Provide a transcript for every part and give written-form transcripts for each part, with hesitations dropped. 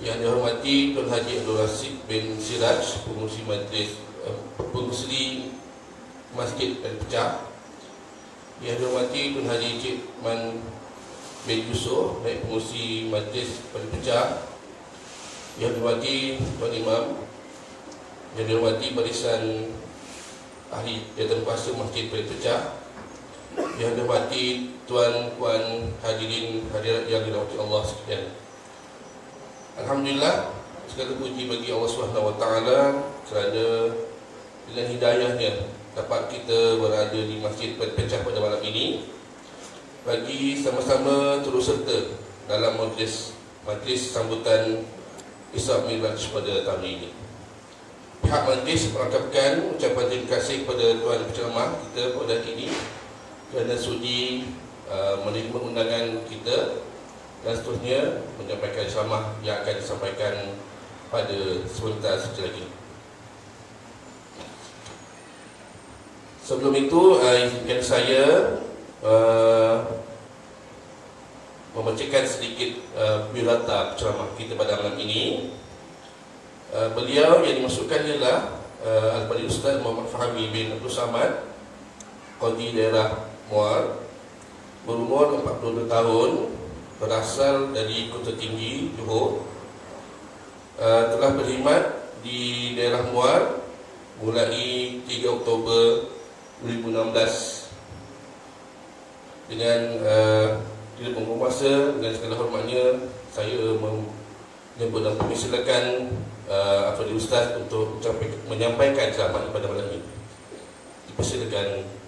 Yang dihormati Tuan Haji Abdul Rasid bin Siraj, Pengusri Masjid Al-Pecah. Yang dihormati Tuan Haji Cik Man bin Yusof, Naib Pengurusi Majlis Al-Pecah. Yang dihormati Tuan Imam. Yang dihormati Barisan Ahli Jawatan Kuasa Masjid Al-Pecah. Yang dihormati Tuan Puan hadirin hadirat yang dirahmati Allah sekalian. Alhamdulillah, segala puji bagi Allah SWT kerana dengan hidayahnya dapat kita berada di Masjid Al-Pecah pada malam ini bagi sama-sama terus serta dalam majlis sambutan Isra Mi'raj pada tahun ini. Pihak majlis merangkapkan ucapan terima kasih kepada Tuan Penceramah kita pada hari ini kerana sudi menerima undangan kita dan seterusnya menyampaikan ceramah yang akan disampaikan pada sebentar saja lagi. Sebelum itu, izinkan saya membacakan sedikit biodata ceramah kita pada malam ini. Beliau yang dimasukkan ialah Al-Fadhil Ustaz Muhammad Fahmi bin Abdul Samad, Qadi Daerah Muar, berumur 42 tahun, berasal dari Kota Tinggi, Johor. Telah berkhidmat di daerah Muar mulai 3 Oktober 2016. Dengan tidak membuang masa, dengan segala hormatnya saya menyebut dan persilakan Al-Fadhil Ustaz untuk menyampaikan ceramah pada malam ini. Dipersilakan.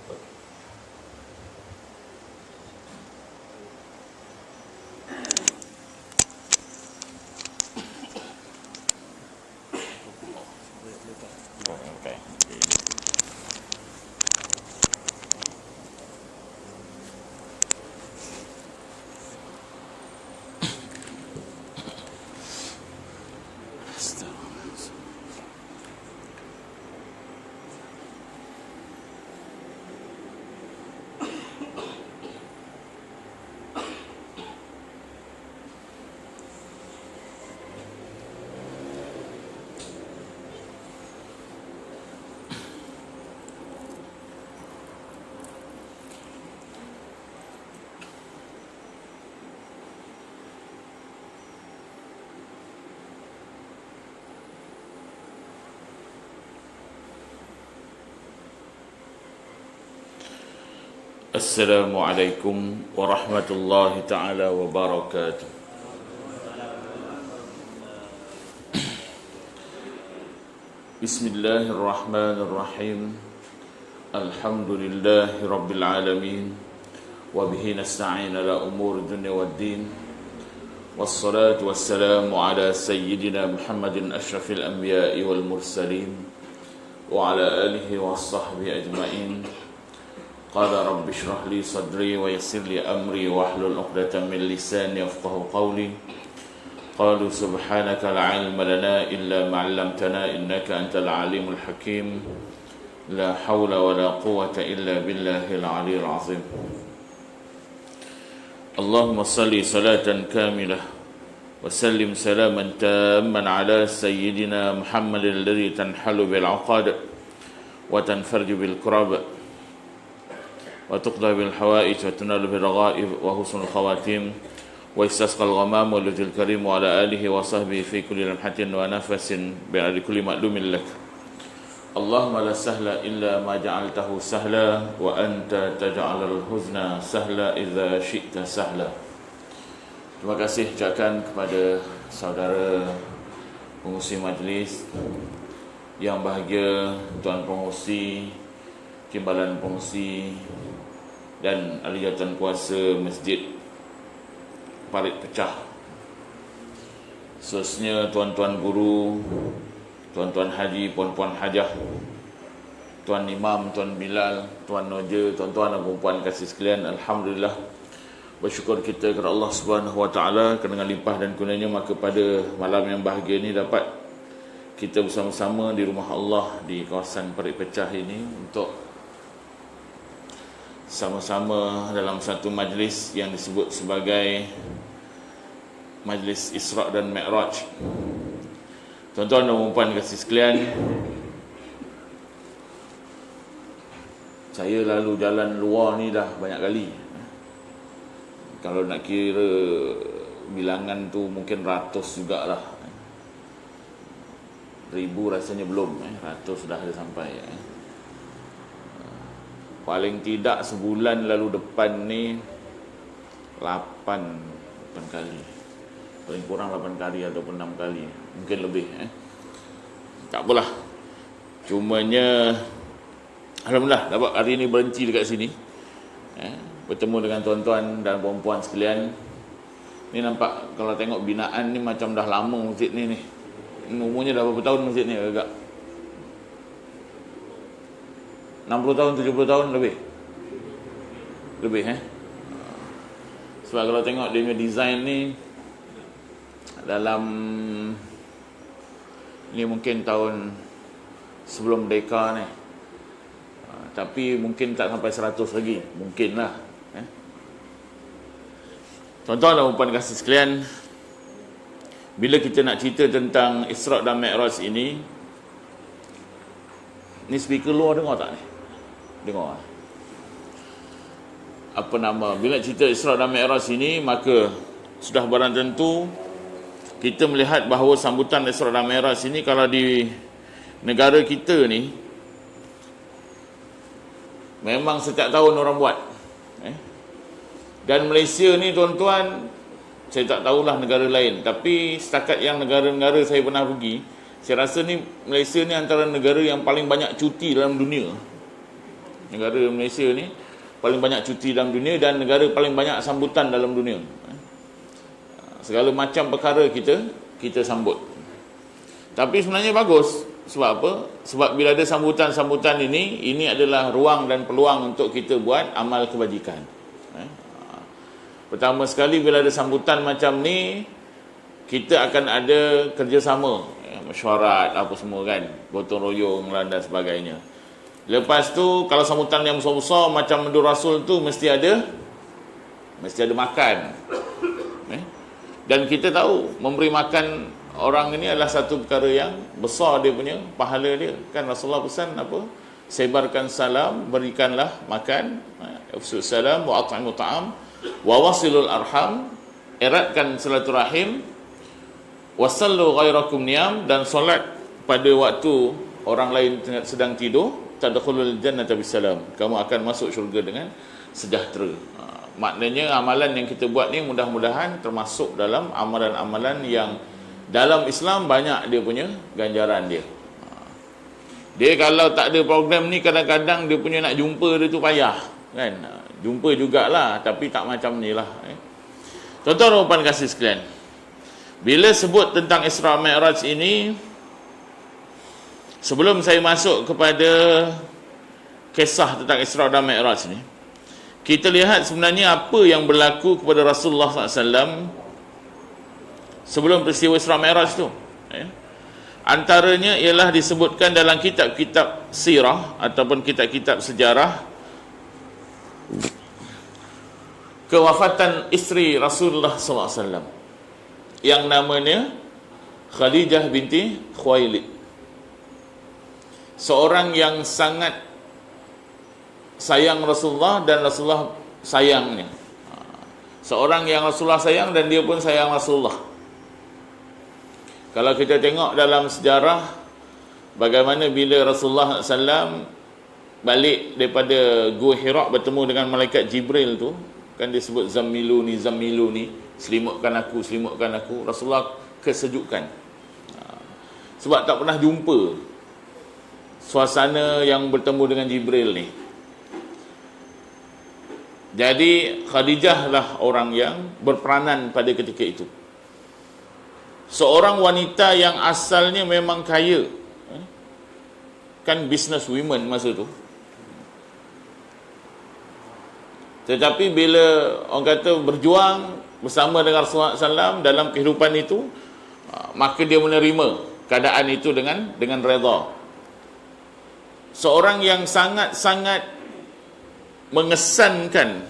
Assalamualaikum warahmatullahi ta'ala wabarakatuh. Bismillahirrahmanirrahim. Alhamdulillahi rabbil alamin. Wabihi nasta'in ala umur dunia wad din. Wassalatu wassalamu ala sayyidina Muhammadin ashrafil anbiya'i wal mursalin, wa ala alihi wa sahbihi ajma'in. Qala rabbi shrah li sadri wa yassir li amri wa hlul 'uqdatam min lisani yafqahu qawli. Qalu subhanaka la 'ilma lana illa ma 'allamtana innaka antal 'alimul hakim. La hawla wa la quwwata illa billahil 'aliyyil 'azim. Allahumma salli salatan kamilah wa sallim salaman tamman ala sayyidina Muhammadin alladhi tanhalu bil 'uqad wa tanfarju bil kurab وتقضى بالحوائج وتنال بالرغائب وحسن الخواتيم ويستسقى الغمام والوجه الكريم وعلى آله وصحبه في كل لمحة ونفس بعد كل مألوم لك. اللهم لا سهل إلا ما جعلته سهلا وأنت تجعل الحزن سهلا إذا شئت سهلا. Terima kasih ucapkan kepada saudara pengurusi majlis yang bahagia, Tuan Pengurusi, Timbalan Pengurusi dan Ahli Jawatan Kuasa Masjid Parit Pecah. Seterusnya tuan-tuan guru, tuan-tuan haji, puan-puan hajah, tuan imam, tuan bilal, tuan noja, tuan-tuan dan puan-puan kasih sekalian, alhamdulillah, bersyukur kita kepada Allah Subhanahu wa taala kerana dengan limpah dan kurnianya maka pada malam yang bahagia ini dapat kita bersama-sama di rumah Allah di kawasan Parit Pecah ini untuk sama-sama dalam satu majlis yang disebut sebagai majlis Isra' dan Mi'raj. Tuan-tuan dan puan kasih sekalian, saya lalu jalan luar ni dah banyak kali. Kalau nak kira bilangan tu mungkin ratus jugalah. Ribu rasanya belum, ratus dah ada sampai. Paling tidak sebulan lalu depan ni 8 kali. Paling kurang 8 kali ataupun 6 kali. Mungkin lebih. Tak apalah. Cumanya alhamdulillah dapat hari ni berhenti dekat sini. Bertemu dengan tuan-tuan dan puan-puan sekalian. Ni nampak kalau tengok binaan ni macam dah lama masjid ni. Umurnya dah berapa tahun masjid ni agak? 60 tahun, 70 tahun lebih? Lebih Sebab kalau tengok dia punya design ni dalam ni mungkin tahun sebelum Merdeka ni, tapi mungkin tak sampai 100 lagi. Mungkin lah. Tuan-tuan dan puan kasih sekalian, bila kita nak cerita tentang Isra' dan Mi'raj ini, ni speaker luar dengar tak ni? Dengar. Apa nama? Bila cerita Isra' dan Mi'raj ini, maka sudah barang tentu kita melihat bahawa sambutan Isra' dan Mi'raj ini kalau di negara kita ni memang setiap tahun orang buat. Dan Malaysia ni tuan-tuan, saya tak tahulah negara lain, tapi setakat yang negara-negara saya pernah pergi, saya rasa ni Malaysia ni antara negara yang paling banyak cuti dalam dunia. Negara Malaysia ni paling banyak cuti dalam dunia dan negara paling banyak sambutan dalam dunia. Segala macam perkara kita sambut. Tapi sebenarnya bagus. Sebab apa? Sebab bila ada sambutan-sambutan ini adalah ruang dan peluang untuk kita buat amal kebajikan. Pertama sekali, bila ada sambutan macam ni, kita akan ada kerjasama, mesyuarat apa semua kan, gotong royong dan sebagainya. Lepas tu kalau sambutan yang besar-besar macam Mendur Rasul tu mesti ada makan. Dan kita tahu memberi makan orang ini adalah satu perkara yang besar, dia punya pahala dia. Kan Rasulullah pesan apa? Sebarkan salam, berikanlah makan, afsus salam wa at'imu ta'am wa wasilul arham, eratkan silaturahim, wasallu ghairakum niyam, dan solat pada waktu orang lain sedang tidur, tadkhulul jannata bisalam, kamu akan masuk syurga dengan sejahtera. Maknanya amalan yang kita buat ni mudah-mudahan termasuk dalam amalan-amalan yang dalam Islam banyak dia punya ganjaran dia. Dia kalau tak ada program ni, kadang-kadang dia punya nak jumpa dia tu payah kan. Jumpa jugalah, tapi tak macam ni lah. Tuan-tuan dan puan kasih sekalian, bila sebut tentang Isra' Mi'raj ini, sebelum saya masuk kepada kisah tentang Isra' dan Mi'raj ini, kita lihat sebenarnya apa yang berlaku kepada Rasulullah SAW sebelum peristiwa Isra' Mi'raj tu. Antaranya ialah disebutkan dalam kitab-kitab sirah ataupun kitab-kitab sejarah, kewafatan isteri Rasulullah SAW yang namanya Khadijah binti Khuwailid, seorang yang sangat sayang Rasulullah dan Rasulullah sayangnya. Seorang yang Rasulullah sayang dan dia pun sayang Rasulullah. Kalau kita tengok dalam sejarah, bagaimana bila Rasulullah SAW balik daripada Gua Hira bertemu dengan malaikat Jibril tu, kan dia sebut zammiluni, zammiluni, selimutkan aku, selimutkan aku. Rasulullah kesejukan. Sebab tak pernah jumpa suasana yang bertemu dengan Jibril ni. Jadi Khadijah lah orang yang berperanan pada ketika itu. Seorang wanita yang asalnya memang kaya, kan business women masa tu. Tetapi bila orang kata berjuang bersama dengan Rasulullah SAW dalam kehidupan itu, maka dia menerima keadaan itu dengan redha. Seorang yang sangat-sangat mengesankan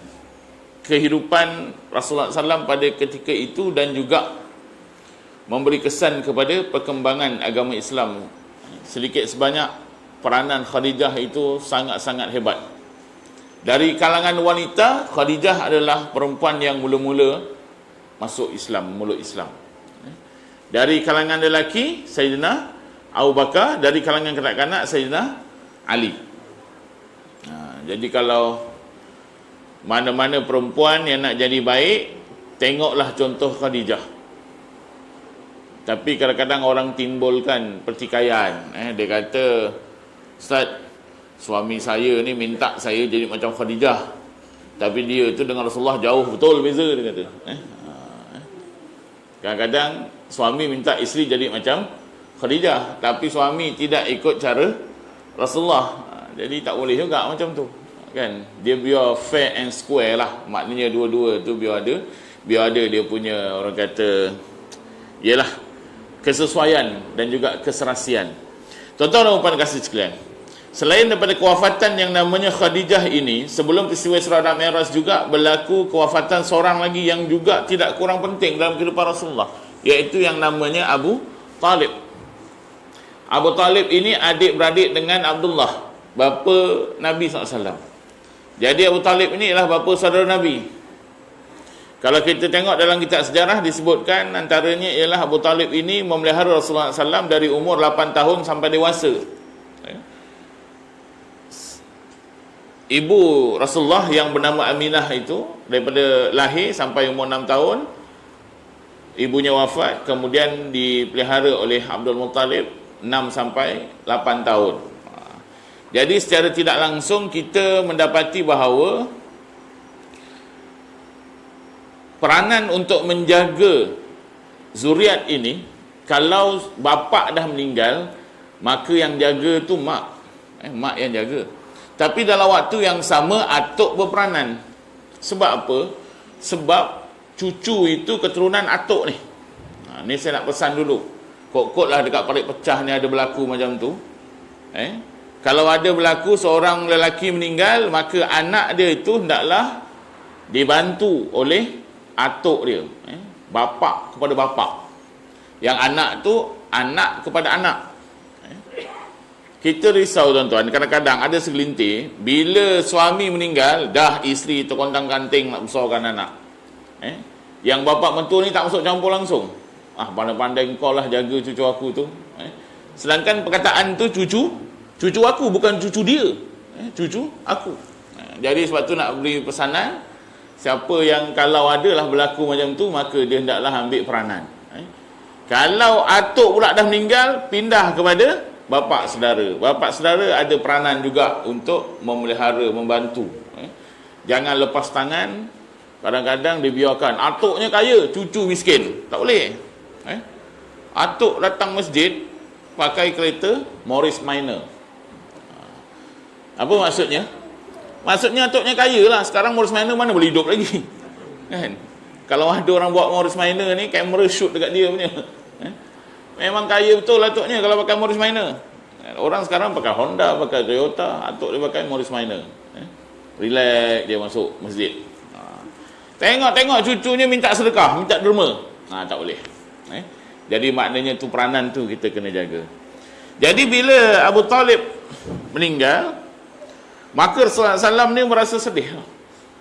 kehidupan Rasulullah SAW pada ketika itu dan juga memberi kesan kepada perkembangan agama Islam. Sedikit sebanyak peranan Khadijah itu sangat-sangat hebat. Dari kalangan wanita, Khadijah adalah perempuan yang mula-mula masuk Islam, meluk Islam. Dari kalangan lelaki, Sayyidina Abu Bakar. Dari kalangan kanak-kanak, Sayyidina Ali. Jadi kalau mana-mana perempuan yang nak jadi baik, tengoklah contoh Khadijah. Tapi kadang-kadang orang timbulkan pertikaian. Dia kata, Ustaz, suami saya ni minta saya jadi macam Khadijah, tapi dia tu dengan Rasulullah jauh betul beza, dia kata. Kadang-kadang suami minta isteri jadi macam Khadijah, tapi suami tidak ikut cara Rasulullah. Jadi tak boleh juga macam tu, kan? Dia biar fair and square lah. Maknanya dua-dua tu biar ada dia punya, orang kata, ialah kesesuaian dan juga keserasian. Tuan-tuan dan puan kasih sekalian, selain daripada kewafatan yang namanya Khadijah ini, sebelum peristiwa Isra dan Mi'raj juga berlaku kewafatan seorang lagi yang juga tidak kurang penting dalam kehidupan Rasulullah, iaitu yang namanya Abu Talib. Abu Talib ini adik-beradik dengan Abdullah, bapa Nabi SAW. Jadi Abu Talib ini ialah bapa saudara Nabi. Kalau kita tengok dalam kitab sejarah, disebutkan antaranya ialah Abu Talib ini memelihara Rasulullah SAW dari umur 8 tahun sampai dewasa. Ibu Rasulullah yang bernama Aminah itu, daripada lahir sampai umur 6 tahun, ibunya wafat, kemudian dipelihara oleh Abdul Muttalib 6 sampai 8 tahun. Jadi secara tidak langsung kita mendapati bahawa peranan untuk menjaga zuriat ini, kalau bapa dah meninggal, maka yang jaga tu mak. Mak yang jaga. Tapi dalam waktu yang sama, atuk berperanan. Sebab apa? Sebab cucu itu keturunan atuk ni. Ni saya nak pesan dulu. Kok-kok lah dekat parit pecah ni ada berlaku macam tu. Kalau ada berlaku seorang lelaki meninggal, maka anak dia itu hendaklah dibantu oleh atuk dia. Bapa kepada bapa. Yang anak tu anak kepada anak. Kita risau tuan-tuan, kadang-kadang ada segelintir, bila suami meninggal, dah isteri terkontang-kanting nak besarkan anak. Yang bapa mentua ni tak masuk campur langsung. Pandai-pandai kau lah jaga cucu aku tu. Sedangkan perkataan tu cucu aku, bukan cucu dia. Cucu aku. Jadi sebab tu nak beri pesanan, siapa yang kalau adalah berlaku macam tu, maka dia hendaklah ambil peranan. Kalau atuk pula dah meninggal, pindah kepada bapa saudara. Bapa saudara ada peranan juga untuk memelihara, membantu. Jangan lepas tangan. Kadang-kadang dibiarkan atuknya kaya, cucu miskin. Tak boleh. Atuk datang masjid pakai kereta Morris Minor. Apa maksudnya? Maksudnya atuknya kaya lah. Sekarang Morris Minor mana boleh hidup lagi, kan? Kalau ada orang buat Morris Minor ni, kamera shoot dekat dia punya. Memang kaya betul atuknya kalau pakai Morris Minor. Orang sekarang pakai Honda, pakai Toyota, atuk dia pakai Morris Minor. Relax dia masuk masjid. Tengok cucunya minta sedekah, minta derma. Tak boleh. Jadi maknanya tu peranan tu kita kena jaga. Jadi bila Abu Talib meninggal, maka Rasulullah SAW ni merasa sedih.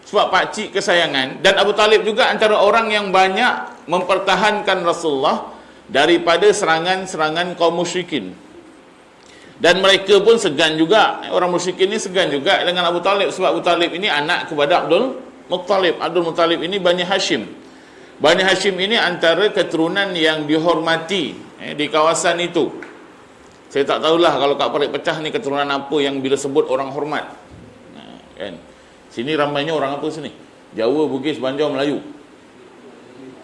Sebab pakcik kesayangan. Dan Abu Talib juga antara orang yang banyak mempertahankan Rasulullah daripada serangan-serangan kaum musyrikin. Dan mereka pun segan juga. Orang musyrikin ni segan juga dengan Abu Talib. Sebab Abu Talib ini anak kepada Abdul Muttalib. Abdul Muttalib ini Bani Hashim. Bani Hashim ini antara keturunan yang dihormati di kawasan itu. Saya tak tahulah kalau kat parit pecah ni keturunan apa yang bila sebut orang hormat. Kan? Sini ramainya orang apa sini? Jawa, Bugis, Banjar, Melayu.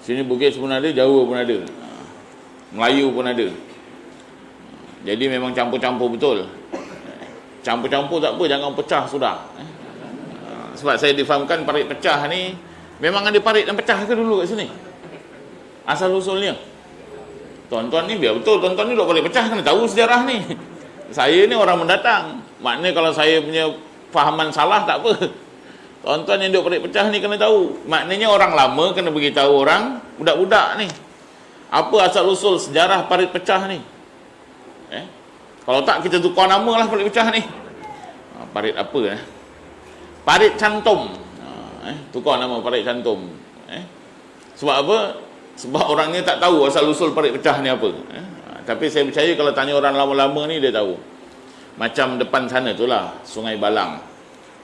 Sini Bugis pun ada, Jawa pun ada. Melayu pun ada. Jadi memang campur-campur betul. Campur-campur tak apa, jangan pecah sudah. Sebab saya difahamkan parit pecah ni, memang ada parit yang pecah ke dulu kat sini? Asal-usulnya. Tuan-tuan ni biar betul, tuan-tuan ni duk parit pecah, kena tahu sejarah ni. Saya ni orang mendatang. Maknanya kalau saya punya fahaman salah tak apa. Tuan-tuan yang duk parit pecah ni kena tahu. Maknanya orang lama kena beritahu orang budak-budak ni. Apa asal-usul sejarah parit pecah ni? Kalau tak, kita tukar nama lah parit pecah ni. Parit apa? Parit cantum. Tukar nama parit cantum. Sebab apa? Sebab orangnya tak tahu asal-usul parit pecah ni apa. Tapi saya percaya kalau tanya orang lama-lama ni, dia tahu. Macam depan sana tu lah, Sungai Balang.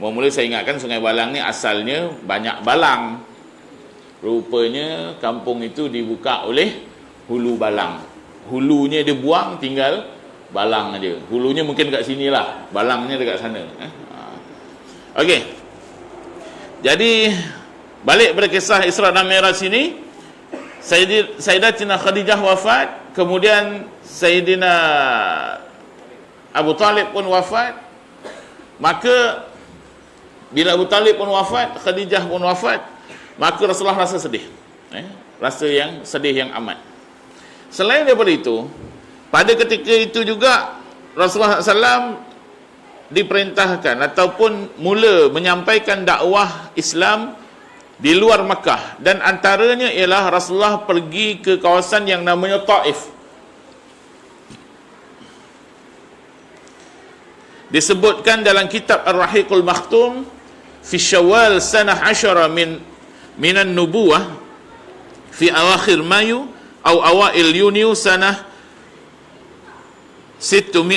Mula-mula saya ingatkan Sungai Balang ni asalnya banyak balang. Rupanya kampung itu dibuka oleh hulu balang. Hulunya dia buang, tinggal balang aja. Hulunya mungkin kat sini lah, balangnya dekat sana. Okey. Jadi balik pada kisah Isra dan Mi'raj sini, Sayyidatina Khadijah wafat, kemudian Sayyidina Abu Talib pun wafat. Maka bila Abu Talib pun wafat, Khadijah pun wafat, maka Rasulullah rasa sedih. Rasa yang sedih yang amat. Selain daripada itu, pada ketika itu juga Rasulullah SAW diperintahkan ataupun mula menyampaikan dakwah Islam di luar Makkah, dan antaranya ialah Rasulullah pergi ke kawasan yang namanya Taif. Disebutkan dalam kitab Ar-Rahiqul Makhtum, fi Syawal sanah 10 minan nubuwah, fi awakhir Mayu atau awail Yuni sanah 619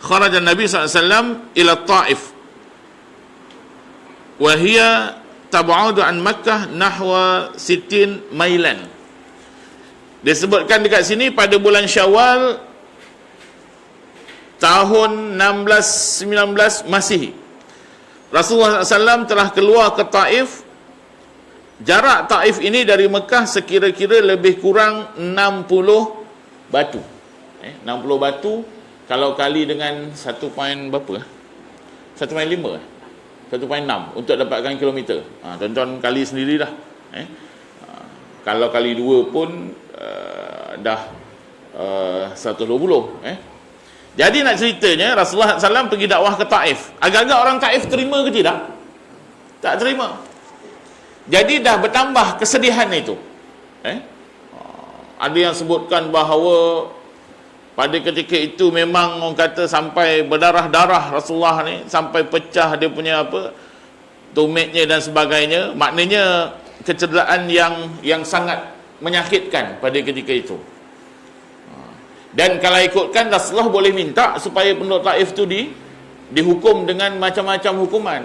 kharaja Nabi SAW ila Taif wa hiya tab'udu an Makkah nahwa 60 mailan. Disebutkan dekat sini pada bulan Syawal tahun 1619 Masihi, Rasulullah SAW telah keluar ke Taif. Jarak Taif ini dari Mekah sekira-kira lebih kurang 60 batu. 60 batu kalau kali dengan 1 point berapa? 1.5 1.6 untuk dapatkan kilometer. Tuan-tuan kali sendirilah. Kalau kali 2 pun dah 120. Jadi nak ceritanya, Rasulullah SAW pergi dakwah ke Taif. Agak-agak orang Taif terima ke tidak? Tak terima. Jadi dah bertambah kesedihan itu. Ada yang sebutkan bahawa pada ketika itu memang orang kata sampai berdarah-darah Rasulullah ni, sampai pecah dia punya apa, tumitnya dan sebagainya. Maknanya kecederaan yang sangat menyakitkan pada ketika itu. Dan kalau ikutkan, Rasulullah boleh minta supaya penduduk Taif tu dihukum dengan macam-macam hukuman.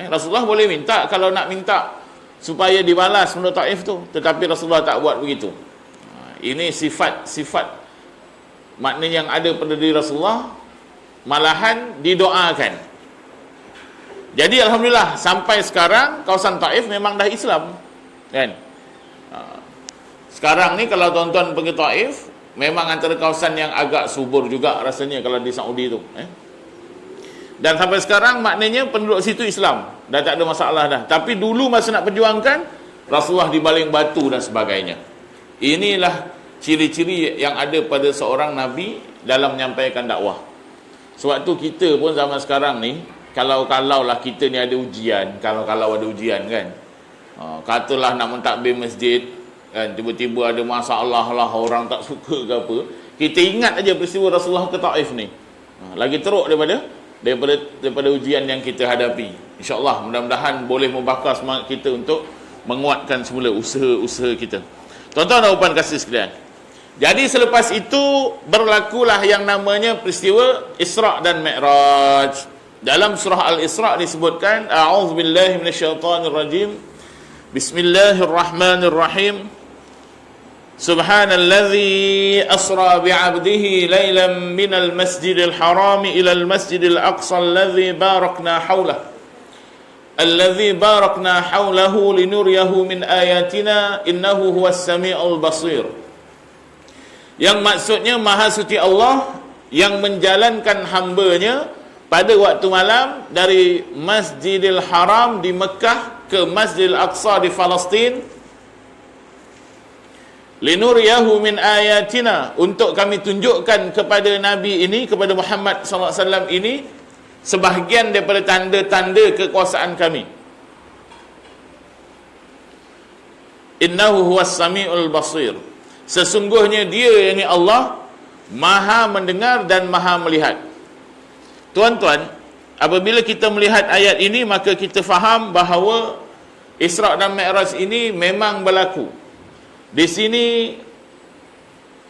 Rasulullah boleh minta kalau nak minta supaya dibalas penduduk Taif tu, tetapi Rasulullah tak buat begitu. Ini sifat makna yang ada pada diri Rasulullah, malahan didoakan. Jadi alhamdulillah sampai sekarang kawasan Taif memang dah Islam, kan? Sekarang ni kalau tuan-tuan pergi Taif, memang antara kawasan yang agak subur juga rasanya kalau di Saudi tu. Dan sampai sekarang maknanya penduduk situ Islam, dah tak ada masalah dah. Tapi dulu masa nak perjuangkan, Rasulullah dibaling batu dan sebagainya. Inilah ciri-ciri yang ada pada seorang Nabi dalam menyampaikan dakwah. Sebab tu kita pun zaman sekarang ni, kalau lah kita ni ada ujian, kalau ada ujian kan, katalah nak mentadbir masjid, kan, tiba-tiba ada masalah lah, orang tak suka ke apa, kita ingat aja peristiwa Rasulullah ke Taif ni, lagi teruk daripada ujian yang kita hadapi. InsyaAllah mudah-mudahan boleh membakar semangat kita untuk menguatkan semula usaha-usaha kita. Tuan-tuan dan puan kasih sekalian, jadi selepas itu berlakulah yang namanya peristiwa Isra dan Mi'raj. Dalam surah Al-Isra disebutkan, a'udzubillahi minasyaitonirrajim, bismillahirrahmanirrahim, subhanalladzi asra bi'abdihi laylan minal masjidil harami ilal masjidil aqsa alladzi barakna hawlahu linuriyahu min ayatina innahu huwas sami'ul basir. Yang maksudnya Maha Suci Allah yang menjalankan hambanya pada waktu malam dari Masjidil Haram di Mekah ke Masjidil Aqsa di Palestin, linuriyahu min ayatina, untuk kami tunjukkan kepada Nabi ini, kepada Muhammad SAW ini, sebahagian daripada tanda-tanda kekuasaan kami. Innahu huwas samiul basir. Sesungguhnya dia, yakni Allah, maha mendengar dan maha melihat. Tuan-tuan, apabila kita melihat ayat ini, maka kita faham bahawa Isra' dan Mi'raj ini memang berlaku. Di sini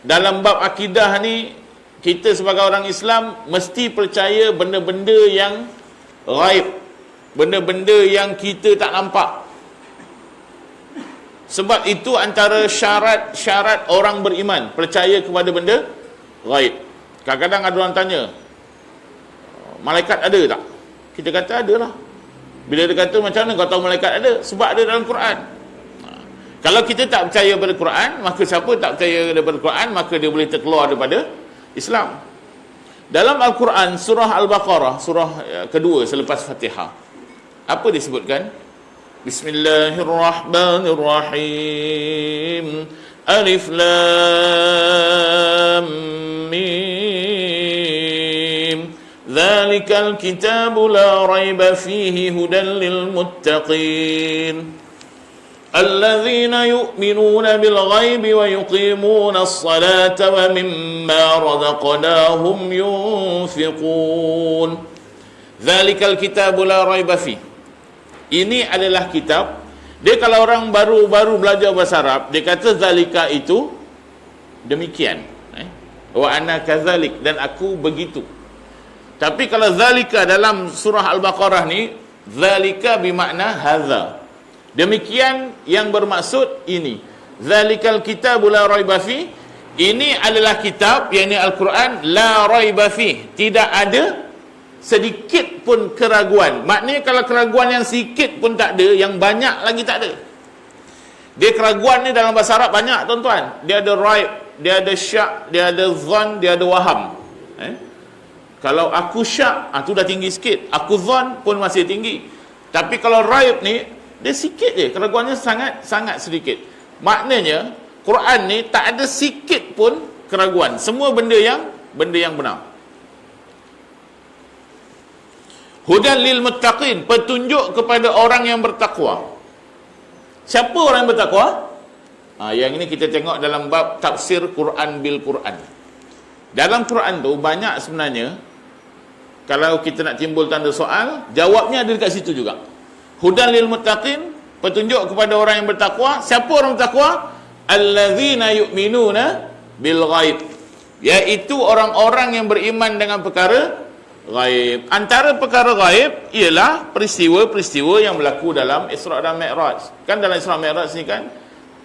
dalam bab akidah ni, kita sebagai orang Islam mesti percaya benda-benda yang ghaib, benda-benda yang kita tak nampak. Sebab itu antara syarat-syarat orang beriman, percaya kepada benda ghaib. Kadang-kadang ada orang tanya, malaikat ada tak? Kita kata ada lah. Bila dia kata, macam mana kau tahu malaikat ada? Sebab ada dalam Quran. Kalau kita tak percaya pada Quran, maka siapa tak percaya daripada Quran, maka dia boleh terkeluar daripada Islam. Dalam Al-Quran, surah Al-Baqarah, surah kedua selepas Fatihah, apa disebutkan? Bismillahirrahmanirrahim. Alif Lam Mim. Dzalikal kitabu la raiba fihi hudan lil muttaqin. الذين يؤمنون بالغيب ويقيمون الصلاة ومما رزقناهم ينفقون ذلك الكتاب لا ريب فيه. Ini adalah kitab. Dia kalau orang baru belajar bahasa Arab, dia kata zalika itu demikian, wa ana kadzalik, dan aku begitu. Tapi kalau zalika dalam surah Al-Baqarah ni, zalika bermakna hadza, demikian yang bermaksud ini. Zalikal kitabu la raiba fi, ini adalah kitab, yakni Al-Quran, la raiba fi, tidak ada sedikit pun keraguan. Maknanya kalau keraguan yang sedikit pun tak ada, yang banyak lagi tak ada. Dia keraguan ni dalam bahasa Arab banyak, tuan-tuan. Dia ada raib, dia ada syak, dia ada zon, dia ada waham. Kalau aku syak, tu dah tinggi sikit. Aku zon pun masih tinggi. Tapi kalau raib ni, dia sikit je, keraguannya sangat sedikit. Maknanya Quran ni tak ada sikit pun keraguan. Semua benda yang benar. Hudan lil muttaqin, petunjuk kepada orang yang bertakwa. Siapa orang yang bertakwa? Yang ini kita tengok dalam bab tafsir Quran bil Quran. Dalam Quran tu banyak sebenarnya, kalau kita nak timbul tanda soal, jawabnya ada dekat situ juga. Hudan lil muttaqin, petunjuk kepada orang yang bertakwa. Siapa orang bertakwa? Allazina yu'minuna bil ghaib, iaitu orang-orang yang beriman dengan perkara ghaib. Antara perkara ghaib ialah peristiwa-peristiwa yang berlaku dalam Isra' dan Mi'raj. Kan dalam Isra' Mi'raj ni kan,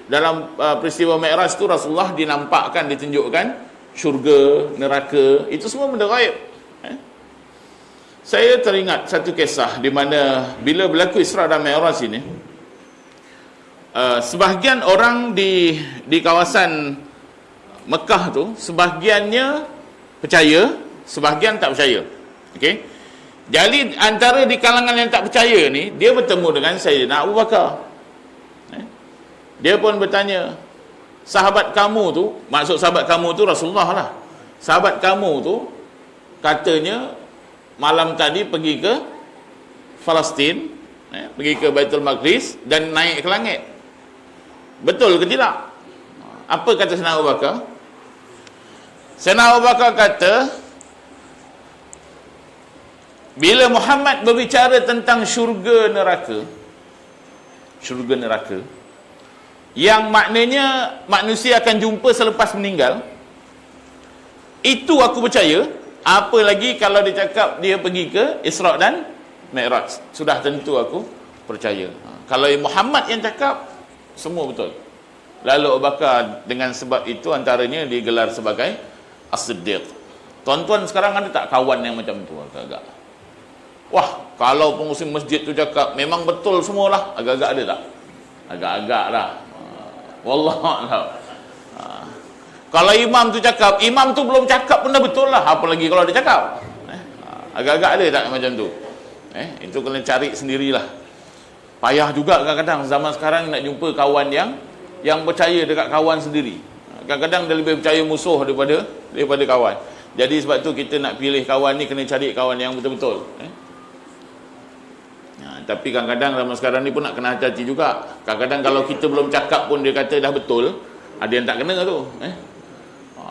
dalam peristiwa Mi'raj tu Rasulullah dinampakkan, ditunjukkan syurga, neraka, itu semua benda ghaib. Saya teringat satu kisah di mana bila berlaku Isra' dan Mi'raj ini, sebahagian orang di kawasan Mekah tu, sebahagiannya percaya, sebahagian tak percaya. Okey. Jadi antara di kalangan yang tak percaya ni, dia bertemu dengan Sayyidina Abu Bakar. Dia pun bertanya, sahabat kamu tu, maksud sahabat kamu tu Rasulullah lah. Sahabat kamu tu katanya malam tadi pergi ke Palestin, pergi ke Baitul Maqdis dan naik ke langit. Betul ke tidak? Apa kata Sayyidina Abu Bakar? Sayyidina Abu Bakar kata, bila Muhammad berbicara tentang syurga neraka, yang maknanya manusia akan jumpa selepas meninggal, itu aku percaya. Apa lagi kalau dia cakap dia pergi ke Isra' dan Mi'raj, sudah tentu aku percaya. Kalau Muhammad yang cakap, semua betul. Lalu Abu Bakar dengan sebab itu antaranya digelar sebagai As-Siddiq. Tuan-tuan sekarang ada tak kawan yang macam tu agak-agak? Wah, kalau pengurusi masjid tu cakap memang betul semualah, agak-agak ada tak? Agak-agak lah. Wallahualam. Kalau imam tu cakap, imam tu belum cakap pun dah betul lah, apa lagi kalau dia cakap? Agak-agak ada tak macam tu? Itu kena cari sendirilah. Payah juga kadang-kadang zaman sekarang nak jumpa kawan yang percaya dekat kawan sendiri. Kadang-kadang dia lebih percaya musuh daripada kawan. Jadi sebab tu kita nak pilih kawan ni, kena cari kawan yang betul-betul. Tapi kadang-kadang zaman sekarang ni pun nak kena hati-hati juga. Kadang-kadang kalau kita belum cakap pun dia kata dah betul, ada yang tak kena tu.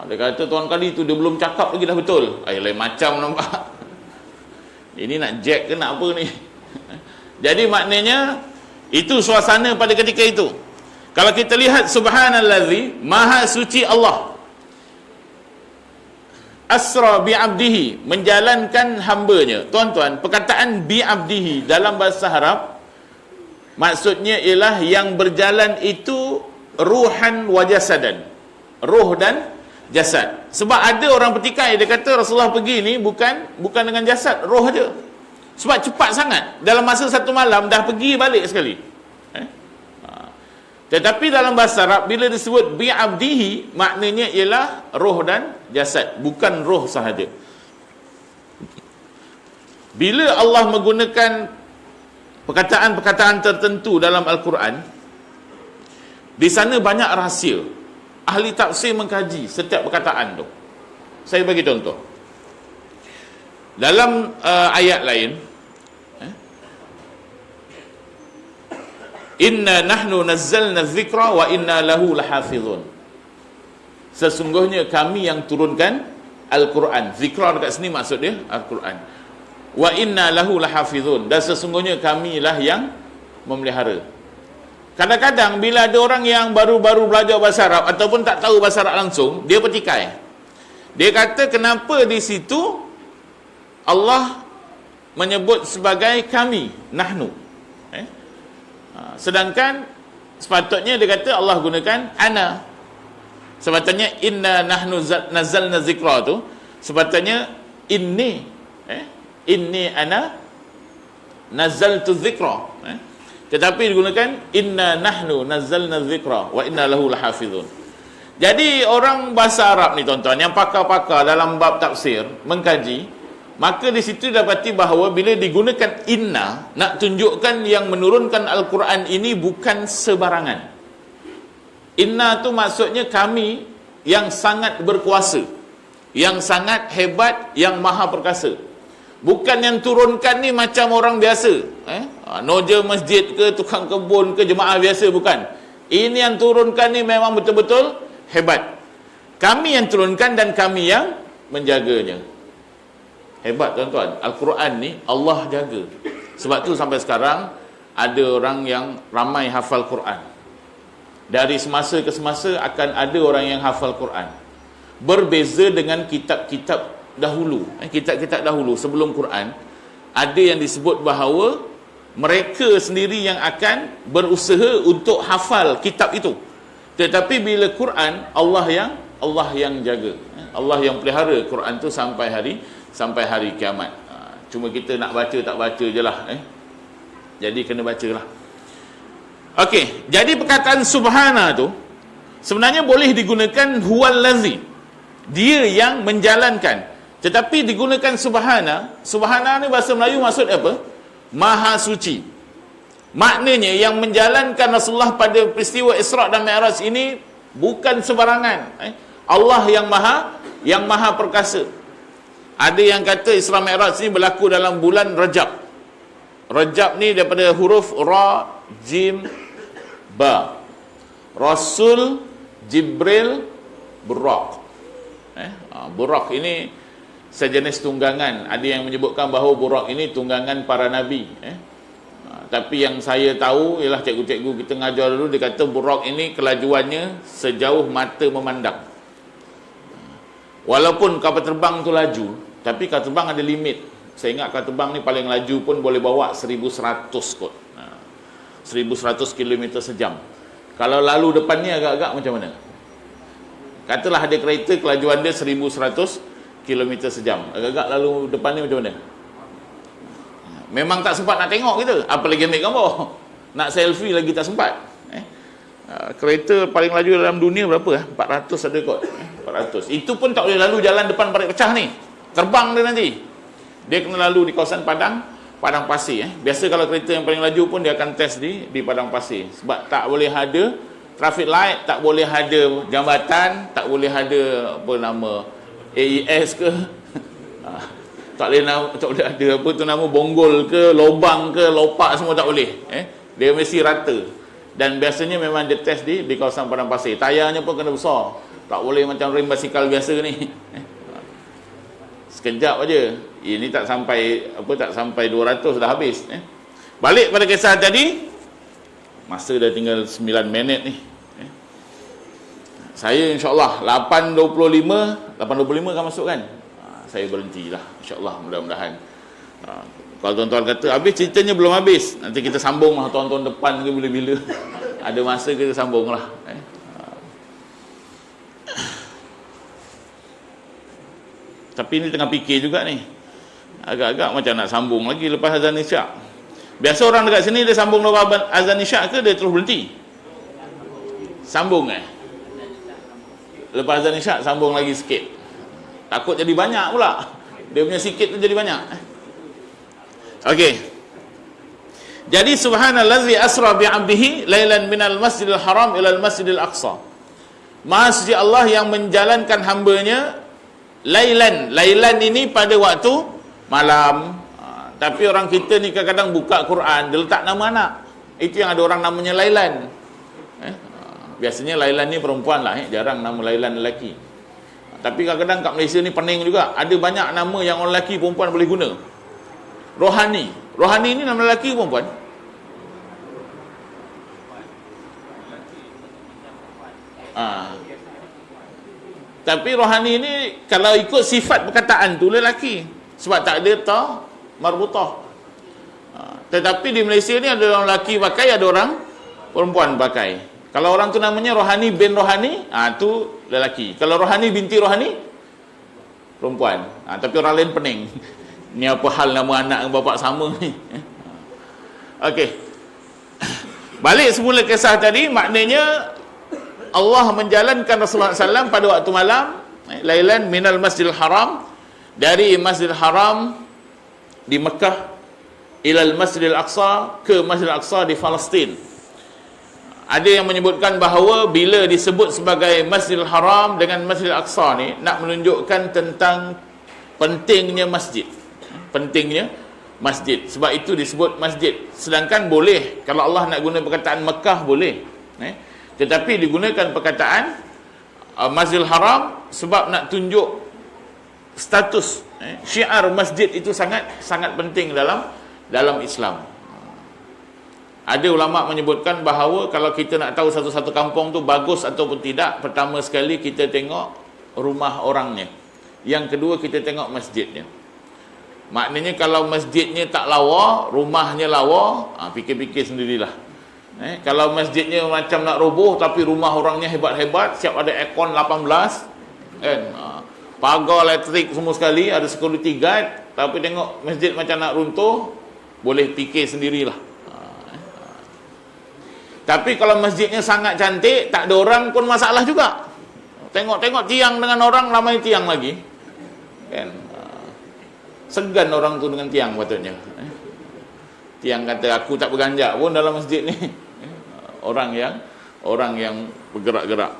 Dia kata tuan kali tu dia belum cakap lagi dah betul. Lain macam nampak. Ini nak jack ke nak apa ni? Jadi maknanya itu suasana pada ketika itu. Kalau kita lihat subhanallazi, maha suci Allah. Asra bi'abdihi, menjalankan hambanya. Tuan-tuan, perkataan bi'abdihi dalam bahasa Arab maksudnya ialah yang berjalan itu ruhan wa jasadan. Ruh dan jasad. Sebab ada orang petikai, dia kata Rasulullah pergi ni bukan dengan jasad, roh aja. Sebab cepat sangat, dalam masa satu malam dah pergi balik sekali. Tetapi dalam bahasa Arab bila disebut bi'abdihi, maknanya ialah roh dan jasad, bukan roh sahaja. Bila Allah menggunakan perkataan-perkataan tertentu dalam Al-Quran, di sana banyak rahsia. Ahli tafsir mengkaji setiap perkataan tu. Saya bagi contoh. Dalam ayat lain, inna nahnu nazzalna dzikra wa inna lahu lahafizun. Sesungguhnya kami yang turunkan Al-Quran. Zikra dekat sini maksud dia Al-Quran. Wa inna lahu lahafizun, dan sesungguhnya kamilah yang memelihara. Kadang-kadang bila ada orang yang baru-baru belajar bahasa Arab ataupun tak tahu bahasa Arab langsung, dia petikai. Dia kata kenapa di situ Allah menyebut sebagai kami, nahnu. Sedangkan sepatutnya dia kata Allah gunakan ana. Sepatutnya inna nahnu nazzalna zikra tu sepatutnya inni ana nazzaltu zikra. Tetapi digunakan inna nahnu nazzalna dzikra wa inna lahu lahafizun. Jadi orang bahasa Arab ni tuan-tuan yang pakar-pakar dalam bab tafsir mengkaji, maka di situ dapati bahawa bila digunakan inna, nak tunjukkan yang menurunkan Al-Quran ini bukan sebarangan. Inna tu maksudnya kami yang sangat berkuasa, yang sangat hebat, yang maha perkasa. Bukan yang turunkan ni macam orang biasa, noja masjid ke, tukang kebun ke, jemaah biasa, bukan. Ini yang turunkan ni memang betul-betul hebat. Kami yang turunkan dan kami yang menjaganya. Hebat tuan-tuan. Al-Quran ni Allah jaga. Sebab tu sampai sekarang ada orang yang ramai hafal Quran. Dari semasa ke semasa akan ada orang yang hafal Quran. Berbeza dengan kitab-kitab dahulu, kitab-kitab dahulu sebelum Quran, ada yang disebut bahawa mereka sendiri yang akan berusaha untuk hafal kitab itu. Tetapi bila Quran, Allah yang jaga, Allah yang pelihara Quran tu sampai hari kiamat. Cuma kita nak baca tak baca je lah. Jadi kena baca lah. Okey, jadi perkataan subhana tu sebenarnya boleh digunakan huwallazi, dia yang menjalankan. Tetapi digunakan subhana. Subhana ni bahasa Melayu maksud apa? Maha suci. Maknanya yang menjalankan Rasulullah pada peristiwa Isra' dan Mi'raj ini bukan sebarangan. Allah yang maha perkasa. Ada yang kata Isra' Mi'raj ini berlaku dalam bulan Rajab. Rajab ni daripada huruf Ra, Jim, Ba. Rasul, Jibril, Buraq. Buraq ini sejenis tunggangan. Ada yang menyebutkan bahawa Buraq ini tunggangan para Nabi. Tapi yang saya tahu ialah cikgu-cikgu kita ngajar dulu, dia kata Buraq ini kelajuannya sejauh mata memandang. Walaupun kapal terbang tu laju, tapi kapal terbang ada limit. Saya ingat kapal terbang ni paling laju pun boleh bawa 1100 kot. 1100 km sejam. Kalau lalu depan ni agak-agak macam mana? Katalah ada kereta kelajuan dia 1100 km sejam. Agak-agak lalu depan ni macam mana? Memang tak sempat nak tengok kita, apalagi ambil gambar. Nak selfie lagi tak sempat. Kereta paling laju dalam dunia berapa? 400 ada kot. 400. Itu pun tak boleh lalu jalan depan parit pecah ni. Terbang dia nanti. Dia kena lalu di kawasan padang pasir. Biasa kalau kereta yang paling laju pun dia akan test di padang pasir. Sebab tak boleh ada traffic light, tak boleh ada jambatan, tak boleh ada apa nama AES ke. Tak boleh ada apa tu nama, bonggol ke, lobang ke, lopak, semua tak boleh. Dia mesti rata. Dan biasanya memang dia test di kawasan padang pasir. Tayarnya pun kena besar. Tak boleh macam rem basikal biasa ni. Sekejap aja. Ini tak sampai 200 dah habis. Balik pada kisah tadi. Masa dah tinggal 9 minit ni. Saya insyaAllah 8.25 kan masuk kan? Saya berhentilah, insyaAllah, mudah-mudahan. Kalau tuan-tuan kata habis, ceritanya belum habis, nanti kita sambung lah tahun-tahun depan ke bila-bila. Ada masa kita sambung lah. Tapi ni tengah fikir juga ni, agak-agak macam nak sambung lagi lepas azan isyak. Biasa orang dekat sini dia sambung lepas azan isyak ke dia terus berhenti? Sambung lepas azan isyak sambung lagi sikit. Takut jadi banyak pula. Dia punya sikit tu jadi banyak. Okey. Jadi subhanallazi asra bi 'abdihi lailan minal masjidil haram ila al masjidil aqsa. Maha suci Allah yang menjalankan hamba-Nya lailan. Lailan ini pada waktu malam. Tapi orang kita ni kadang-kadang buka Quran, dia letak nama anak. Itu yang ada orang namanya lailan. Biasanya lailan ni perempuan lah, jarang nama lailan lelaki. Tapi kadang-kadang kat Malaysia ni pening juga. Ada banyak nama yang orang lelaki perempuan boleh guna. Rohani. Rohani ni nama lelaki perempuan? Tapi rohani ni kalau ikut sifat perkataan tu lelaki. Sebab tak ada ta marbutah. Tetapi di Malaysia ni ada orang lelaki pakai, ada orang perempuan pakai. Kalau orang tu namanya rohani bin rohani, tu lelaki. Kalau rohani binti rohani, perempuan. Tapi orang lain pening. Ni apa hal nama anak dengan bapak sama ni? Okey. Balik semula kisah tadi, maknanya Allah menjalankan Rasulullah SAW pada waktu malam, lailan minal masjidil haram, dari masjidil haram di Mekah ilal masjidil aqsa, ke masjidil aqsa di Palestin. Ada yang menyebutkan bahawa bila disebut sebagai Masjidil Haram dengan Masjidil Aqsa ni nak menunjukkan tentang pentingnya masjid. Pentingnya masjid. Sebab itu disebut masjid. Sedangkan boleh, kalau Allah nak guna perkataan Mekah boleh. Tetapi digunakan perkataan Masjidil Haram sebab nak tunjuk status. Syiar masjid itu sangat penting dalam Islam. Ada ulama menyebutkan bahawa kalau kita nak tahu satu-satu kampung tu bagus ataupun tidak, pertama sekali kita tengok rumah orangnya. Yang kedua kita tengok masjidnya. Maknanya kalau masjidnya tak lawa, rumahnya lawa, fikir-fikir sendirilah. Kalau masjidnya macam nak roboh tapi rumah orangnya hebat-hebat, siap ada aircon 18 kan, pagar elektrik semua sekali, ada security guard, tapi tengok masjid macam nak runtuh, boleh fikir sendirilah. Tapi kalau masjidnya sangat cantik, tak ada orang pun masalah juga. Tengok-tengok tiang dengan orang, ramai tiang lagi. Kan? Segan orang tu dengan tiang patutnya. Tiang kata aku tak berganjak pun dalam masjid ni. Orang yang bergerak-gerak.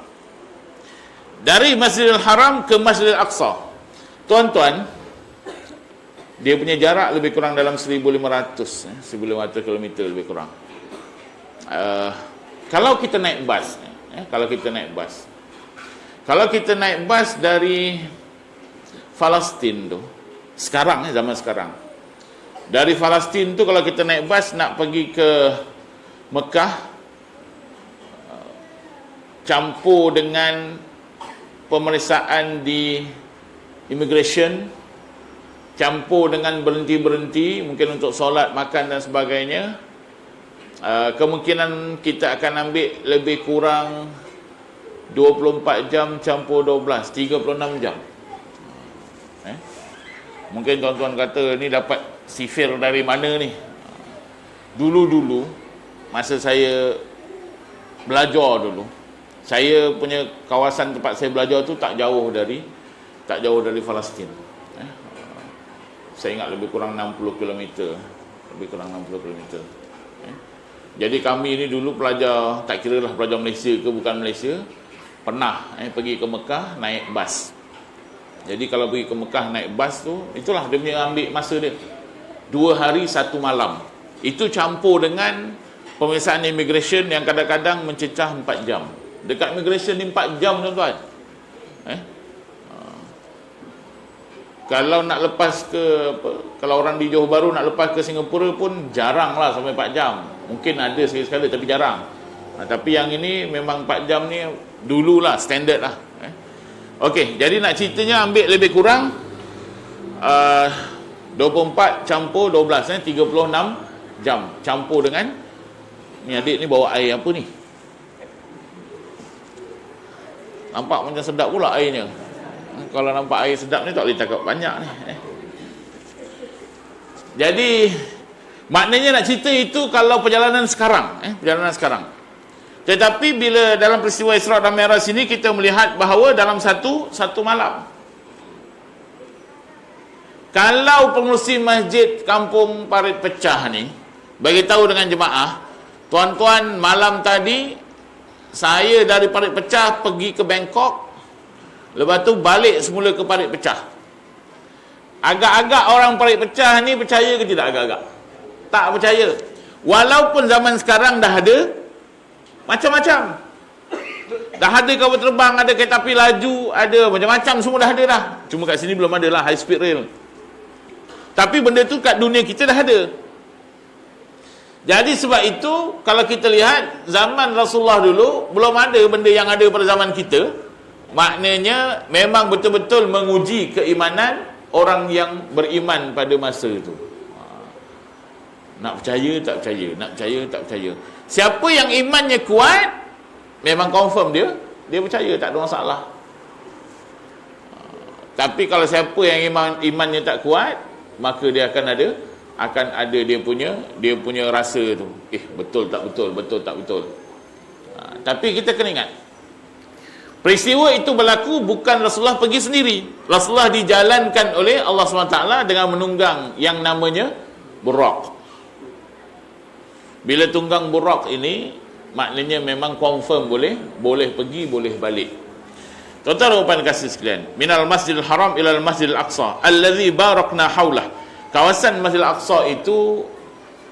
Dari Masjidil Haram ke Masjidil Aqsa. Tuan-tuan, dia punya jarak lebih kurang dalam 1,500 km lebih kurang. Kalau kita naik bas, kalau kita naik bas dari Palestin tu, zaman sekarang, dari Palestin tu kalau kita naik bas nak pergi ke Mekah, campur dengan pemeriksaan di immigration, campur dengan berhenti-berhenti mungkin untuk solat, makan dan sebagainya, kemungkinan kita akan ambil lebih kurang 24 jam campur 12, 36 jam. Mungkin tuan-tuan kata ni dapat sifir dari mana ni? Dulu-dulu masa saya belajar dulu, saya punya kawasan tempat saya belajar tu tak jauh dari Palestin. Saya ingat lebih kurang 60 km. Jadi kami ni dulu pelajar, tak kira lah pelajar Malaysia ke bukan Malaysia, pernah pergi ke Mekah naik bas. Jadi kalau pergi ke Mekah naik bas tu, itulah dia punya ambil masa dia 2 hari 1 malam. Itu campur dengan pemeriksaan immigration yang kadang-kadang mencecah 4 jam. Dekat immigration ni 4 jam tuan-tuan. Kalau nak lepas ke kalau orang di Johor Bahru nak lepas ke Singapura pun jarang lah sampai 4 jam. Mungkin ada sekali-sekala tapi jarang. Tapi yang ini memang 4 jam ni dululah, standard lah. Okey, jadi nak ceritanya ambil lebih kurang 24 campur 12, 36 jam. Campur dengan ni adik ni bawa air apa ni? Nampak macam sedap pula airnya. Kalau nampak air sedap ni tak boleh cakap banyak ni. Jadi maknanya nak cerita itu kalau perjalanan sekarang, perjalanan sekarang. Tetapi bila dalam peristiwa Isra dan Mi'raj ini kita melihat bahawa dalam satu malam. Kalau pengurusi masjid kampung Parit Pecah ni bagi tahu dengan jemaah, tuan-tuan, malam tadi saya dari Parit Pecah pergi ke Bangkok, lepas tu balik semula ke Parit Pecah. Agak-agak orang Parit Pecah ni percaya ke tidak? Agak-agak tak percaya. Walaupun zaman sekarang dah ada macam-macam, dah ada kapal terbang, ada kereta api laju, ada macam-macam, semua dah ada dah. Cuma kat sini belum ada lah high speed rail. Tapi benda tu kat dunia kita dah ada. Jadi sebab itu kalau kita lihat zaman Rasulullah dulu belum ada benda yang ada pada zaman kita. Maknanya memang betul-betul menguji keimanan orang yang beriman pada masa itu. Nak percaya tak percaya, nak percaya tak percaya. Siapa yang imannya kuat, memang confirm dia percaya, tak ada masalah. Tapi kalau siapa yang imannya tak kuat, maka dia akan ada dia punya rasa tu. Betul tak betul, betul tak betul. Tapi kita kena ingat, peristiwa itu berlaku bukan Rasulullah pergi sendiri. Rasulullah dijalankan oleh Allah SWT dengan menunggang yang namanya Buraq. Bila tunggang Buraq ini, maknanya memang confirm boleh pergi, boleh balik. Tuan-tuan dan kasih sekalian, minal Masjidil Haram ilal Masjidil Aqsa allazi barakna haulah. Kawasan Masjidil Aqsa itu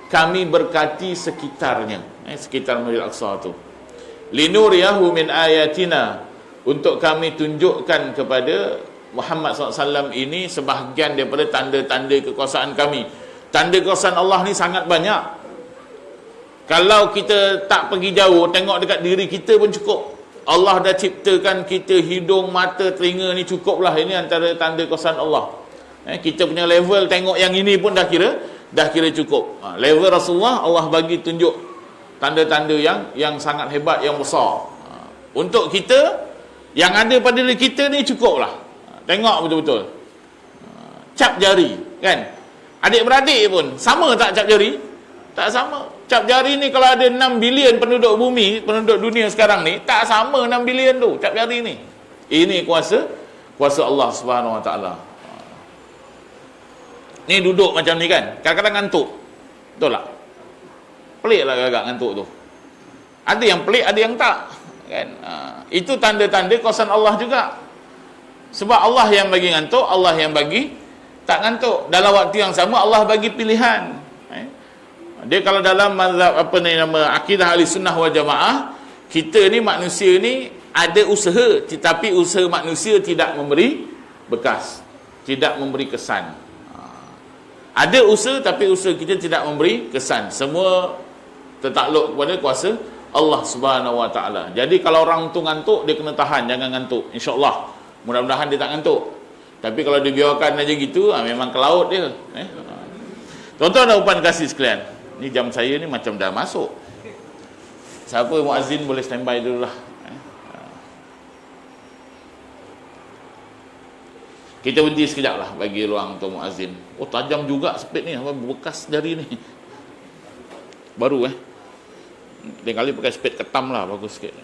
kami berkati sekitarnya, sekitar Masjidil Aqsa itu. Linuriyahu min ayatina, untuk kami tunjukkan kepada Muhammad SAW ini sebahagian daripada tanda-tanda kekuasaan kami. Tanda kekuasaan Allah ni sangat banyak. Kalau kita tak pergi jauh, tengok dekat diri kita pun cukup. Allah dah ciptakan kita hidung, mata, telinga ni cukuplah. Ini antara tanda kekuasaan Allah. Kita punya level tengok yang ini pun dah kira cukup. Level Rasulullah, Allah bagi tunjuk tanda-tanda yang sangat hebat, yang besar. Untuk kita, yang ada pada diri kita ni cukuplah. Tengok betul-betul. Cap jari, kan? Adik-beradik pun sama tak cap jari? Tak sama. Cap jari ni kalau ada 6 bilion penduduk bumi, penduduk dunia sekarang ni, tak sama 6 bilion tu cap jari ni. Ini kuasa Allah Subhanahu Wa Taala. Ni duduk macam ni kan, kadang-kadang ngantuk. Betul tak? Pelik lah agak ngantuk tu. Ada yang pelik, ada yang tak, kan? Itu tanda-tanda kuasa Allah juga. Sebab Allah yang bagi ngantuk, Allah yang bagi tak ngantuk. Dalam waktu yang sama Allah bagi pilihan. Dia kalau dalam mazhab akidah ahli sunnah wal jamaah, kita ni manusia ni ada usaha, tetapi usaha manusia tidak memberi bekas, tidak memberi kesan. Ada usaha tapi usaha kita tidak memberi kesan. Semua tertakluk kepada kuasa Allah Subhanahu Wa Taala. Jadi kalau orang tu ngantuk, dia kena tahan, jangan ngantuk. InsyaAllah, mudah-mudahan dia tak ngantuk. Tapi kalau dibiarkan aja gitu, memang ke laut dia. Tuan-tuan dan puan kasih sekalian, ni jam saya ni macam dah masuk. Siapa muazzin boleh standby dulu lah. Kita berhenti sekejap lah, bagi ruang untuk muazzin. Oh, tajam juga speed ni, bekas jari ni. Baru lain kali pakai speed ketam lah, bagus sikit.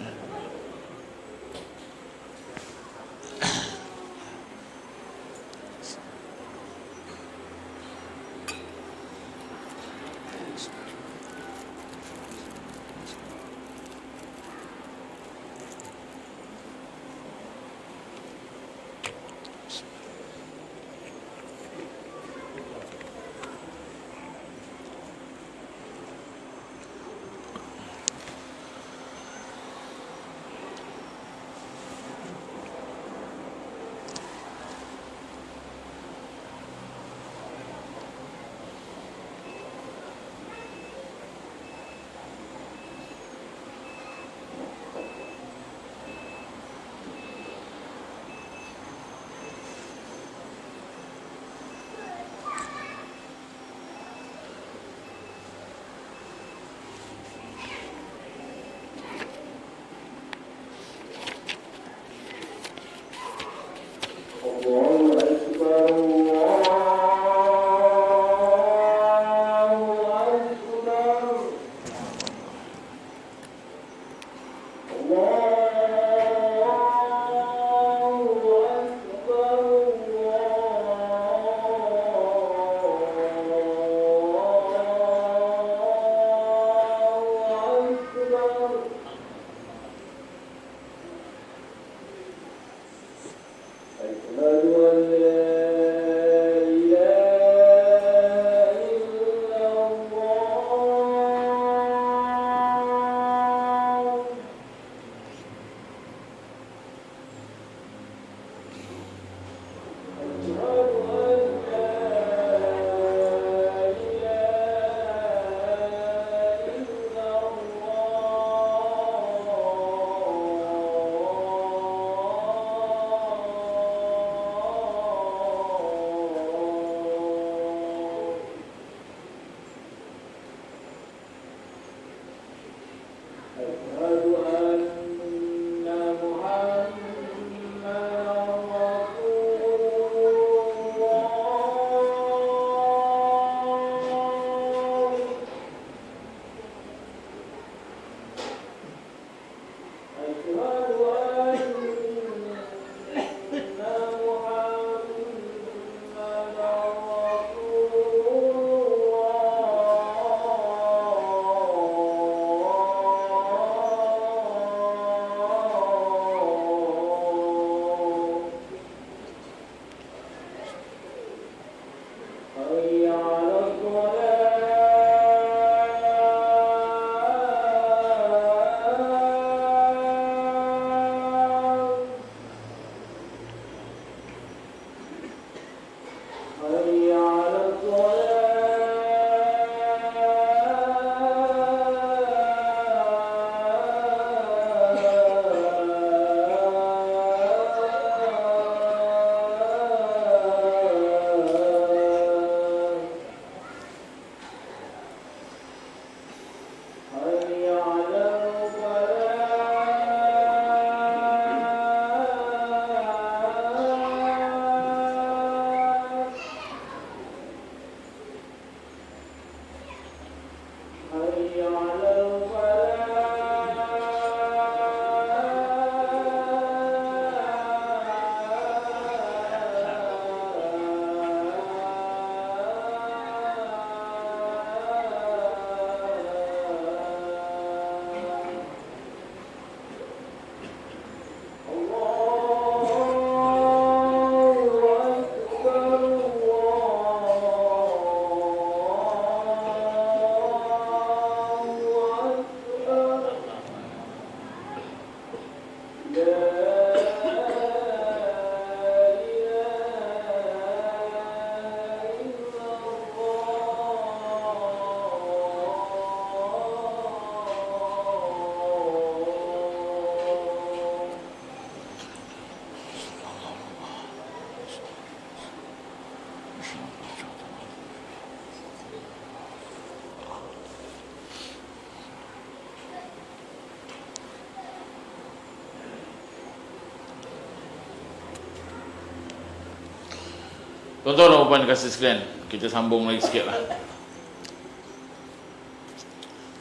Tuan-tuan dan puan kasih sekalian, kita sambung lagi sikit lah.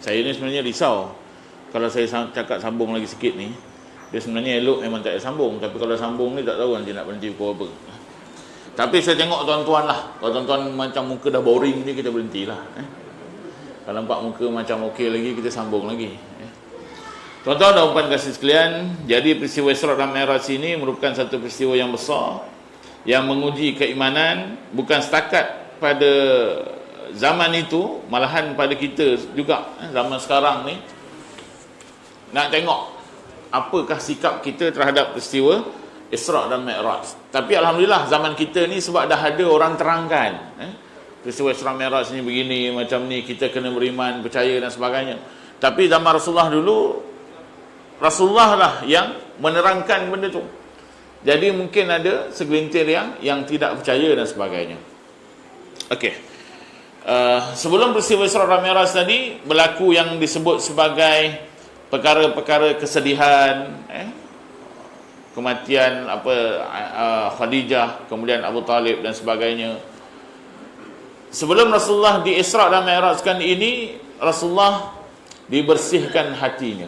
Saya ni sebenarnya risau kalau saya cakap sambung lagi sikit ni. Dia sebenarnya elok memang tak ada sambung, tapi kalau sambung ni tak tahu nanti nak berhenti pukul apa. Tapi saya tengok tuan-tuan lah, kalau tuan-tuan macam muka dah boring ni, kita berhenti lah. Kalau nampak muka macam okey lagi, kita sambung lagi. Tuan-tuan dan puan kasih sekalian, jadi peristiwa Isra dan Mi'raj ini merupakan satu peristiwa yang besar yang menguji keimanan bukan setakat pada zaman itu, malahan pada kita juga zaman sekarang ni. Nak tengok apakah sikap kita terhadap peristiwa Isra dan Mi'raj. Tapi alhamdulillah zaman kita ni sebab dah ada orang terangkan peristiwa Isra Mi'raj ni begini, macam ni, kita kena beriman, percaya dan sebagainya. Tapi zaman Rasulullah dulu, Rasulullah lah yang menerangkan benda tu. Jadi mungkin ada segelintir yang tidak percaya dan sebagainya. Okey. Sebelum peristiwa Isra dan Mi'raj tadi berlaku yang disebut sebagai perkara-perkara kesedihan, kematian Khadijah, kemudian Abu Talib dan sebagainya. Sebelum Rasulullah di Isra dan Mi'rajkan ini, Rasulullah dibersihkan hatinya.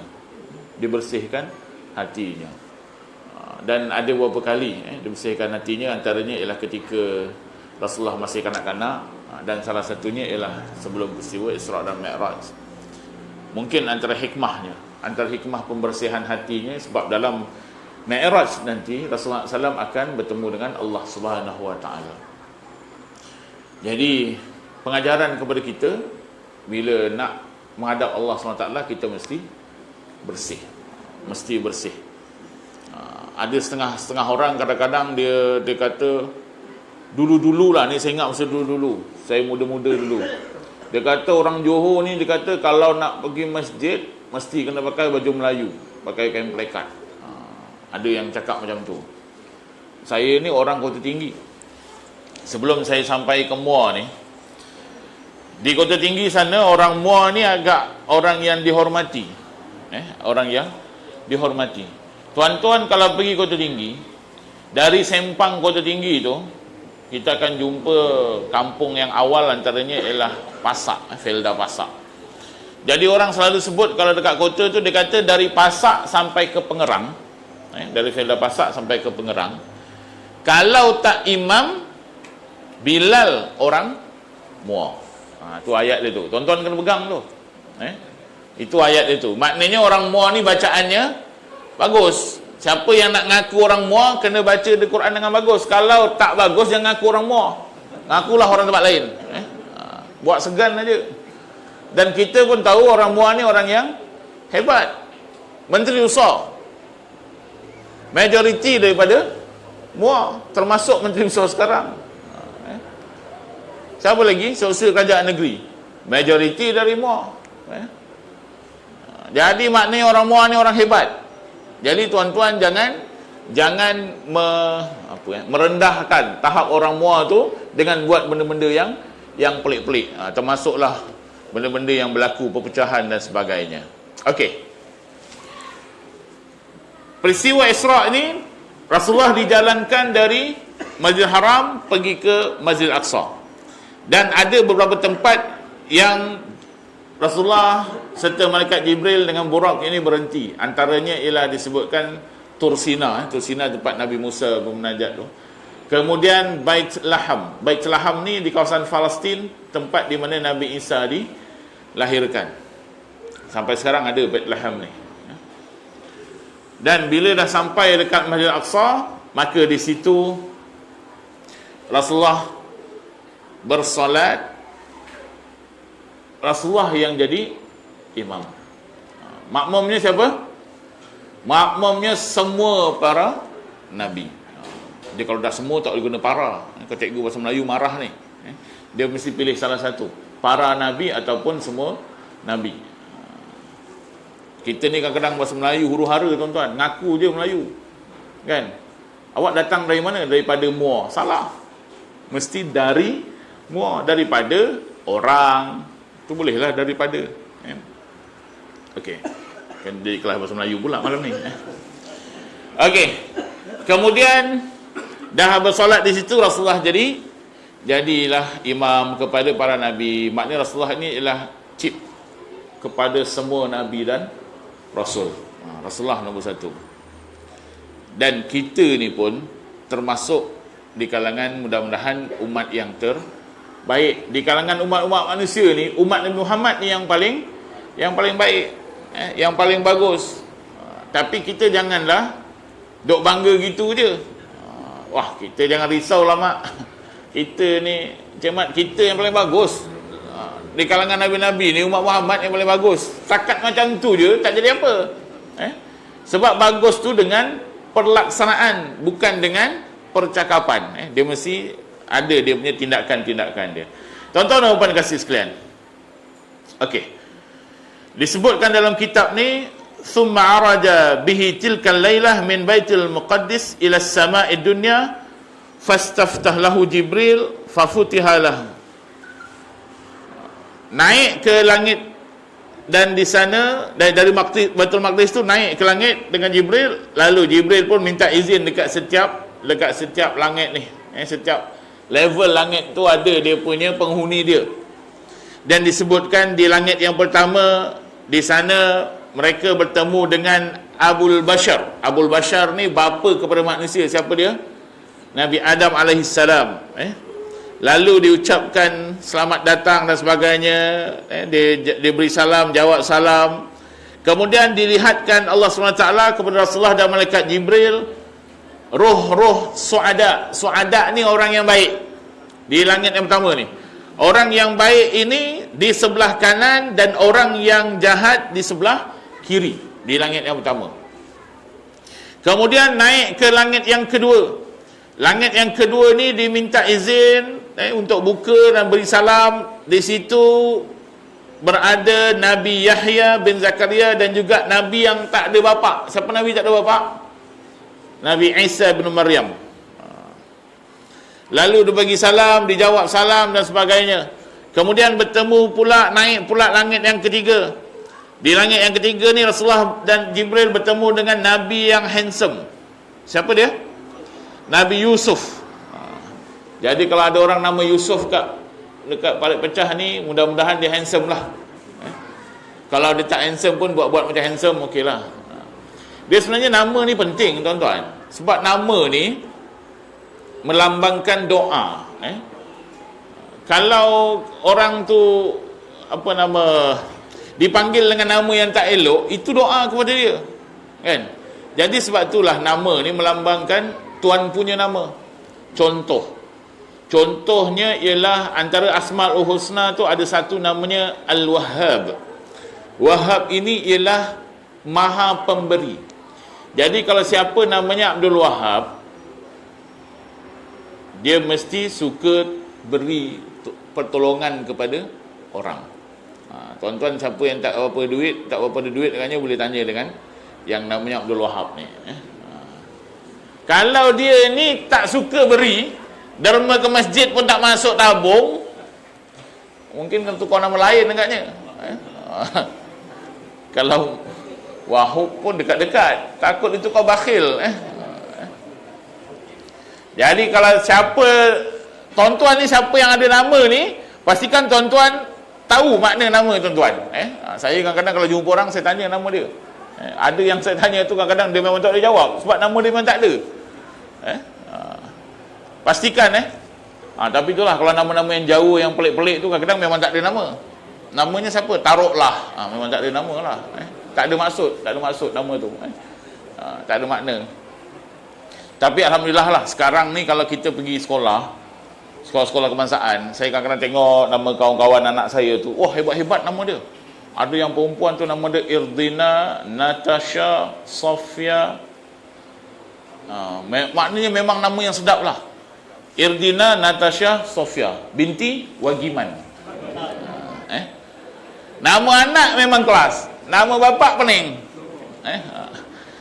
Dan ada beberapa kali dibersihkan hatinya, antaranya ialah ketika Rasulullah masih kanak-kanak, dan salah satunya ialah sebelum peristiwa Isra dan Mi'raj. Mungkin antara hikmah pembersihan hatinya, sebab dalam Mi'raj nanti Rasulullah SAW akan bertemu dengan Allah Subhanahu Wa Taala. Jadi pengajaran kepada kita, bila nak menghadap Allah SWT, kita mesti bersih. Ada setengah orang kadang-kadang dia kata dulu-dulu lah ni, saya ingat masa dulu-dulu, saya muda-muda dulu, dia kata orang Johor ni, dia kata kalau nak pergi masjid mesti kena pakai baju Melayu, pakai kain pelekat. Ada yang cakap macam tu. Saya ni orang Kota Tinggi. Sebelum saya sampai ke Muar ni, di Kota Tinggi sana, orang Muar ni agak orang yang dihormati. Orang yang dihormati. Tuan-tuan kalau pergi Kota Tinggi, dari Sempang Kota Tinggi tu, kita akan jumpa kampung yang awal, antaranya ialah Pasak, Felda Pasak. Jadi orang selalu sebut kalau dekat kota tu, dia kata dari Pasak sampai ke Pengerang, dari Felda Pasak sampai ke Pengerang, kalau tak imam, Bilal orang Muar. Tu ayat dia tu. Tuan-tuan kena pegang tu. Itu ayat dia tu. Maknanya orang Muar ni bacaannya bagus. Siapa yang nak ngaku orang Muar kena baca di Quran dengan bagus. Kalau tak bagus, jangan ngaku orang Muar. Ngakulah orang tempat lain. Buat segan aja. Dan kita pun tahu orang Muar ni orang yang hebat. Menteri besar. Majoriti daripada Muar, termasuk menteri besar sekarang. Siapa lagi? Sosial kerajaan negeri. Majoriti dari Muar. Jadi maknanya orang Muar ni orang hebat. Jadi tuan-tuan jangan merendahkan tahap orang Muar tu dengan buat benda-benda yang pelik-pelik. Termasuklah benda-benda yang berlaku, perpecahan dan sebagainya. Okey. Peristiwa Isra' ni Rasulullah dijalankan dari Masjidil Haram pergi ke Masjidil Aqsa. Dan ada beberapa tempat yang Rasulullah serta malaikat Jibril dengan Burak ini berhenti. Antaranya ialah disebutkan Tur Sina. Tur Sina tempat Nabi Musa bermunajat tu. Kemudian Bait Laham. Bait Laham ni di kawasan Palestin, tempat di mana Nabi Isa dilahirkan. Sampai sekarang ada Bait Laham ni. Dan bila dah sampai dekat Masjid Al-Aqsa, maka di situ Rasulullah bersolat. Rasulullah yang jadi imam. Makmumnya siapa? Makmumnya semua para nabi. Dia kalau dah semua tak boleh guna para. Kalau cikgu bahasa Melayu marah ni. Dia mesti pilih salah satu. Para nabi ataupun semua nabi. Kita ni kadang-kadang bahasa Melayu huru-hara tuan-tuan. Ngaku je Melayu. Kan? Awak datang dari mana? Daripada Muar. Salah. Mesti dari Muar. Daripada orang. Tu bolehlah daripada. Okey. Kan jadi kelas bahasa Melayu pula malam ni. Okey. Kemudian dah bersolat di situ, Rasulullah jadilah imam kepada para nabi. Maknanya Rasulullah ni ialah cip kepada semua nabi dan rasul. Rasulullah nombor satu. Dan kita ni pun termasuk di kalangan mudah-mudahan umat yang baik. Di kalangan umat-umat manusia ni, umat Nabi Muhammad ni yang paling baik, yang paling bagus. Tapi kita janganlah duk bangga gitu je. Wah, kita jangan risau lah mak. Kita ni cemat kita yang paling bagus. Di kalangan Nabi-Nabi ni umat Muhammad yang paling bagus. Takat macam tu je tak jadi apa. Sebab bagus tu dengan perlaksanaan, bukan dengan percakapan. Dia mesti ada dia punya tindakan-tindakan dia. Tuan-tuan dan puan kasih sekalian. Okey. Disebutkan dalam kitab ni, "Tsumma araja bihi tilkal lailah min Baitul Muqaddis ila as-sama'id dunya fastaftah lahu Jibril fafutiha lahu." Naik ke langit, dan di sana dari Baitul Maqdis tu naik ke langit dengan Jibril, lalu Jibril pun minta izin dekat setiap langit ni. Setiap level langit tu ada dia punya penghuni dia. Dan disebutkan di langit yang pertama, di sana mereka bertemu dengan Abul Bashar. Abul Bashar ni bapa kepada manusia. Siapa dia? Nabi Adam alaihissalam. Lalu diucapkan selamat datang dan sebagainya. Dia beri salam, jawab salam. Kemudian dilihatkan Allah SWT kepada Rasulullah dan malaikat Jibril roh-roh su'ada. Su'ada ni orang yang baik di langit yang pertama ni. Orang yang baik ini di sebelah kanan dan orang yang jahat di sebelah kiri di langit yang pertama. Kemudian naik ke langit yang kedua. Langit yang kedua ni diminta izin untuk buka dan beri salam. Di situ berada Nabi Yahya bin Zakaria dan juga Nabi yang tak ada bapa. Siapa Nabi tak ada bapa? Nabi Isa bin Maryam. Lalu dia bagi salam, dijawab salam dan sebagainya. Kemudian bertemu pula, naik pula langit yang ketiga. Di langit yang ketiga ni Rasulullah dan Jibril bertemu dengan Nabi yang handsome. Siapa dia? Nabi Yusuf. Jadi kalau ada orang nama Yusuf dekat Parit Pecah ni, mudah-mudahan dia handsome lah. Kalau dia tak handsome pun buat-buat macam handsome, okey lah. Dia sebenarnya nama ni penting tuan-tuan. Sebab nama ni melambangkan doa. Kalau orang tu apa nama dipanggil dengan nama yang tak elok, itu doa kepada dia, kan? Jadi sebab itulah nama ni melambangkan Tuhan punya nama. Contohnya ialah antara Asmaul Husna tu ada satu namanya Al-Wahhab. Wahhab ini ialah Maha Pemberi. Jadi kalau siapa namanya Abdul Wahhab, dia mesti suka beri pertolongan kepada orang. Tuan-tuan siapa yang tak berapa duit, tak berapa ada duit katanya, boleh tanya dengan yang namanya Abdul Wahhab ni. Kalau dia ni tak suka beri, derma ke masjid pun tak masuk tabung, mungkin kena tukar nama lain agaknya. Kalau Wahub pun dekat-dekat, takut ditukar bakhil. Jadi kalau siapa tuan-tuan ni, siapa yang ada nama ni, pastikan tuan-tuan tahu makna nama tuan-tuan. Saya kadang-kadang kalau jumpa orang, saya tanya nama dia. Ada yang saya tanya tu kadang-kadang dia memang tak boleh jawab sebab nama dia memang tak ada. Pastikan tapi itulah, kalau nama-nama yang jauh, yang pelik-pelik tu kadang-kadang memang tak ada nama. Namanya siapa? Taruklah. Memang tak ada nama lah. Tak ada maksud nama tu. Tak ada makna. Tapi alhamdulillah lah, sekarang ni kalau kita pergi sekolah-sekolah kebangsaan, saya kadang-kadang tengok nama kawan-kawan anak saya tu, wah, hebat-hebat nama dia. Ada yang perempuan tu nama dia Irdina, Natasha, Sofia. Maknanya memang nama yang sedap lah. Irdina, Natasha, Sofia binti Wagiman. Nama anak memang kelas, nama bapak pening.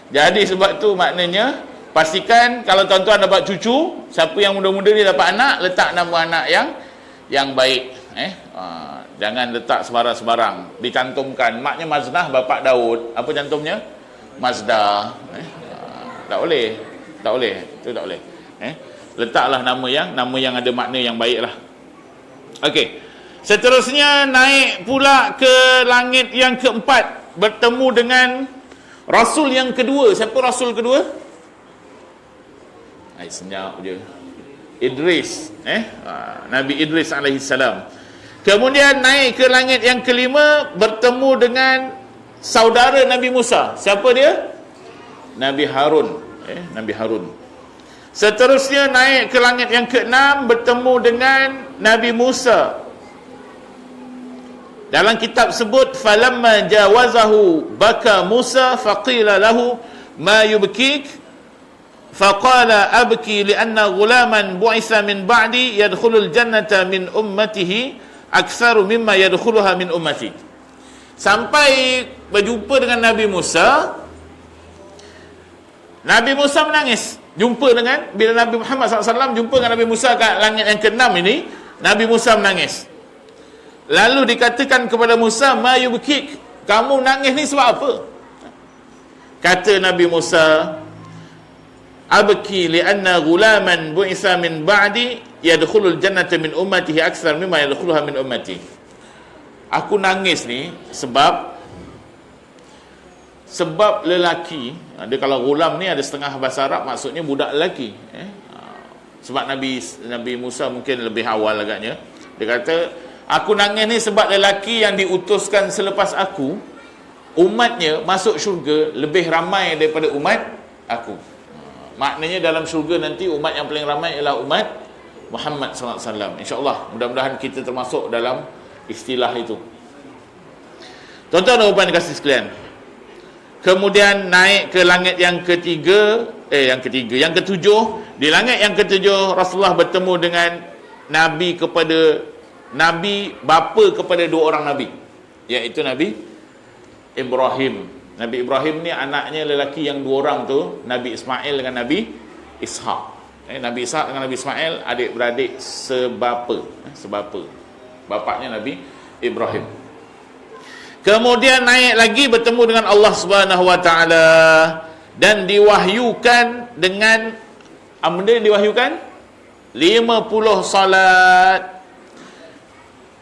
Jadi sebab tu maknanya pastikan kalau tuan-tuan dapat cucu, siapa yang muda-muda ni dapat anak, letak nama anak yang baik. Jangan letak sebarang-sebarang. Dicantumkan maknya Maznah, bapak Daud, apa cantumnya? Mazda. Tak boleh. Itu tak boleh. Letaklah nama yang ada makna yang baiklah. Okey. Seterusnya naik pula ke langit yang keempat, bertemu dengan Rasul yang kedua. Siapa Rasul kedua? Senyap je. Idris. Nabi Idris alaihissalam. Kemudian naik ke langit yang kelima, bertemu dengan saudara Nabi Musa. Siapa dia? Nabi Harun. Nabi Harun. Seterusnya naik ke langit yang keenam, bertemu dengan Nabi Musa. Dalam kitab sebut, falamma jawazahu baka Musa faqila lahu ma yubkik faqala abki lianna ghulaman bu'itha min ba'di yadkhulul jannata min ummatihi aktsaru mimma yadkhuluha min ummati. Sampai berjumpa dengan Nabi Musa, Nabi Musa menangis. Bila Nabi Muhammad SAW jumpa dengan Nabi Musa kat langit yang ke-6 ini, Nabi Musa menangis. Lalu dikatakan kepada Musa, ma yubkik, kamu nangis ni sebab apa? Kata Nabi Musa, abki li'anna ghulaman bu'itha min ba'di yadkhulul jannata min ummatihi aktsar mimma yadkhuluha min ummati. Aku nangis ni sebab lelaki. Dia kalau ghulam ni ada setengah bahasa Arab, maksudnya budak lelaki. Sebab Nabi Musa mungkin lebih awal agaknya. Dia kata, aku nangis ni sebab lelaki yang diutuskan selepas aku, umatnya masuk syurga lebih ramai daripada umat aku. Maknanya dalam syurga nanti umat yang paling ramai ialah umat Muhammad SAW. InsyaAllah, mudah-mudahan kita termasuk dalam istilah itu. Tuan-tuan dan puan kasih sekalian, kemudian naik ke langit yang yang ketujuh. Di langit yang ketujuh, Rasulullah bertemu dengan Nabi bapa kepada dua orang Nabi, iaitu Nabi Ibrahim. Nabi Ibrahim ni anaknya lelaki yang dua orang tu, Nabi Ismail dengan Nabi Ishaq. Nabi Ishaq dengan Nabi Ismail adik-beradik sebapa. Bapaknya Nabi Ibrahim. Kemudian naik lagi bertemu dengan Allah Subhanahu Wa Taala dan diwahyukan dengan benda yang diwahyukan 50 salat.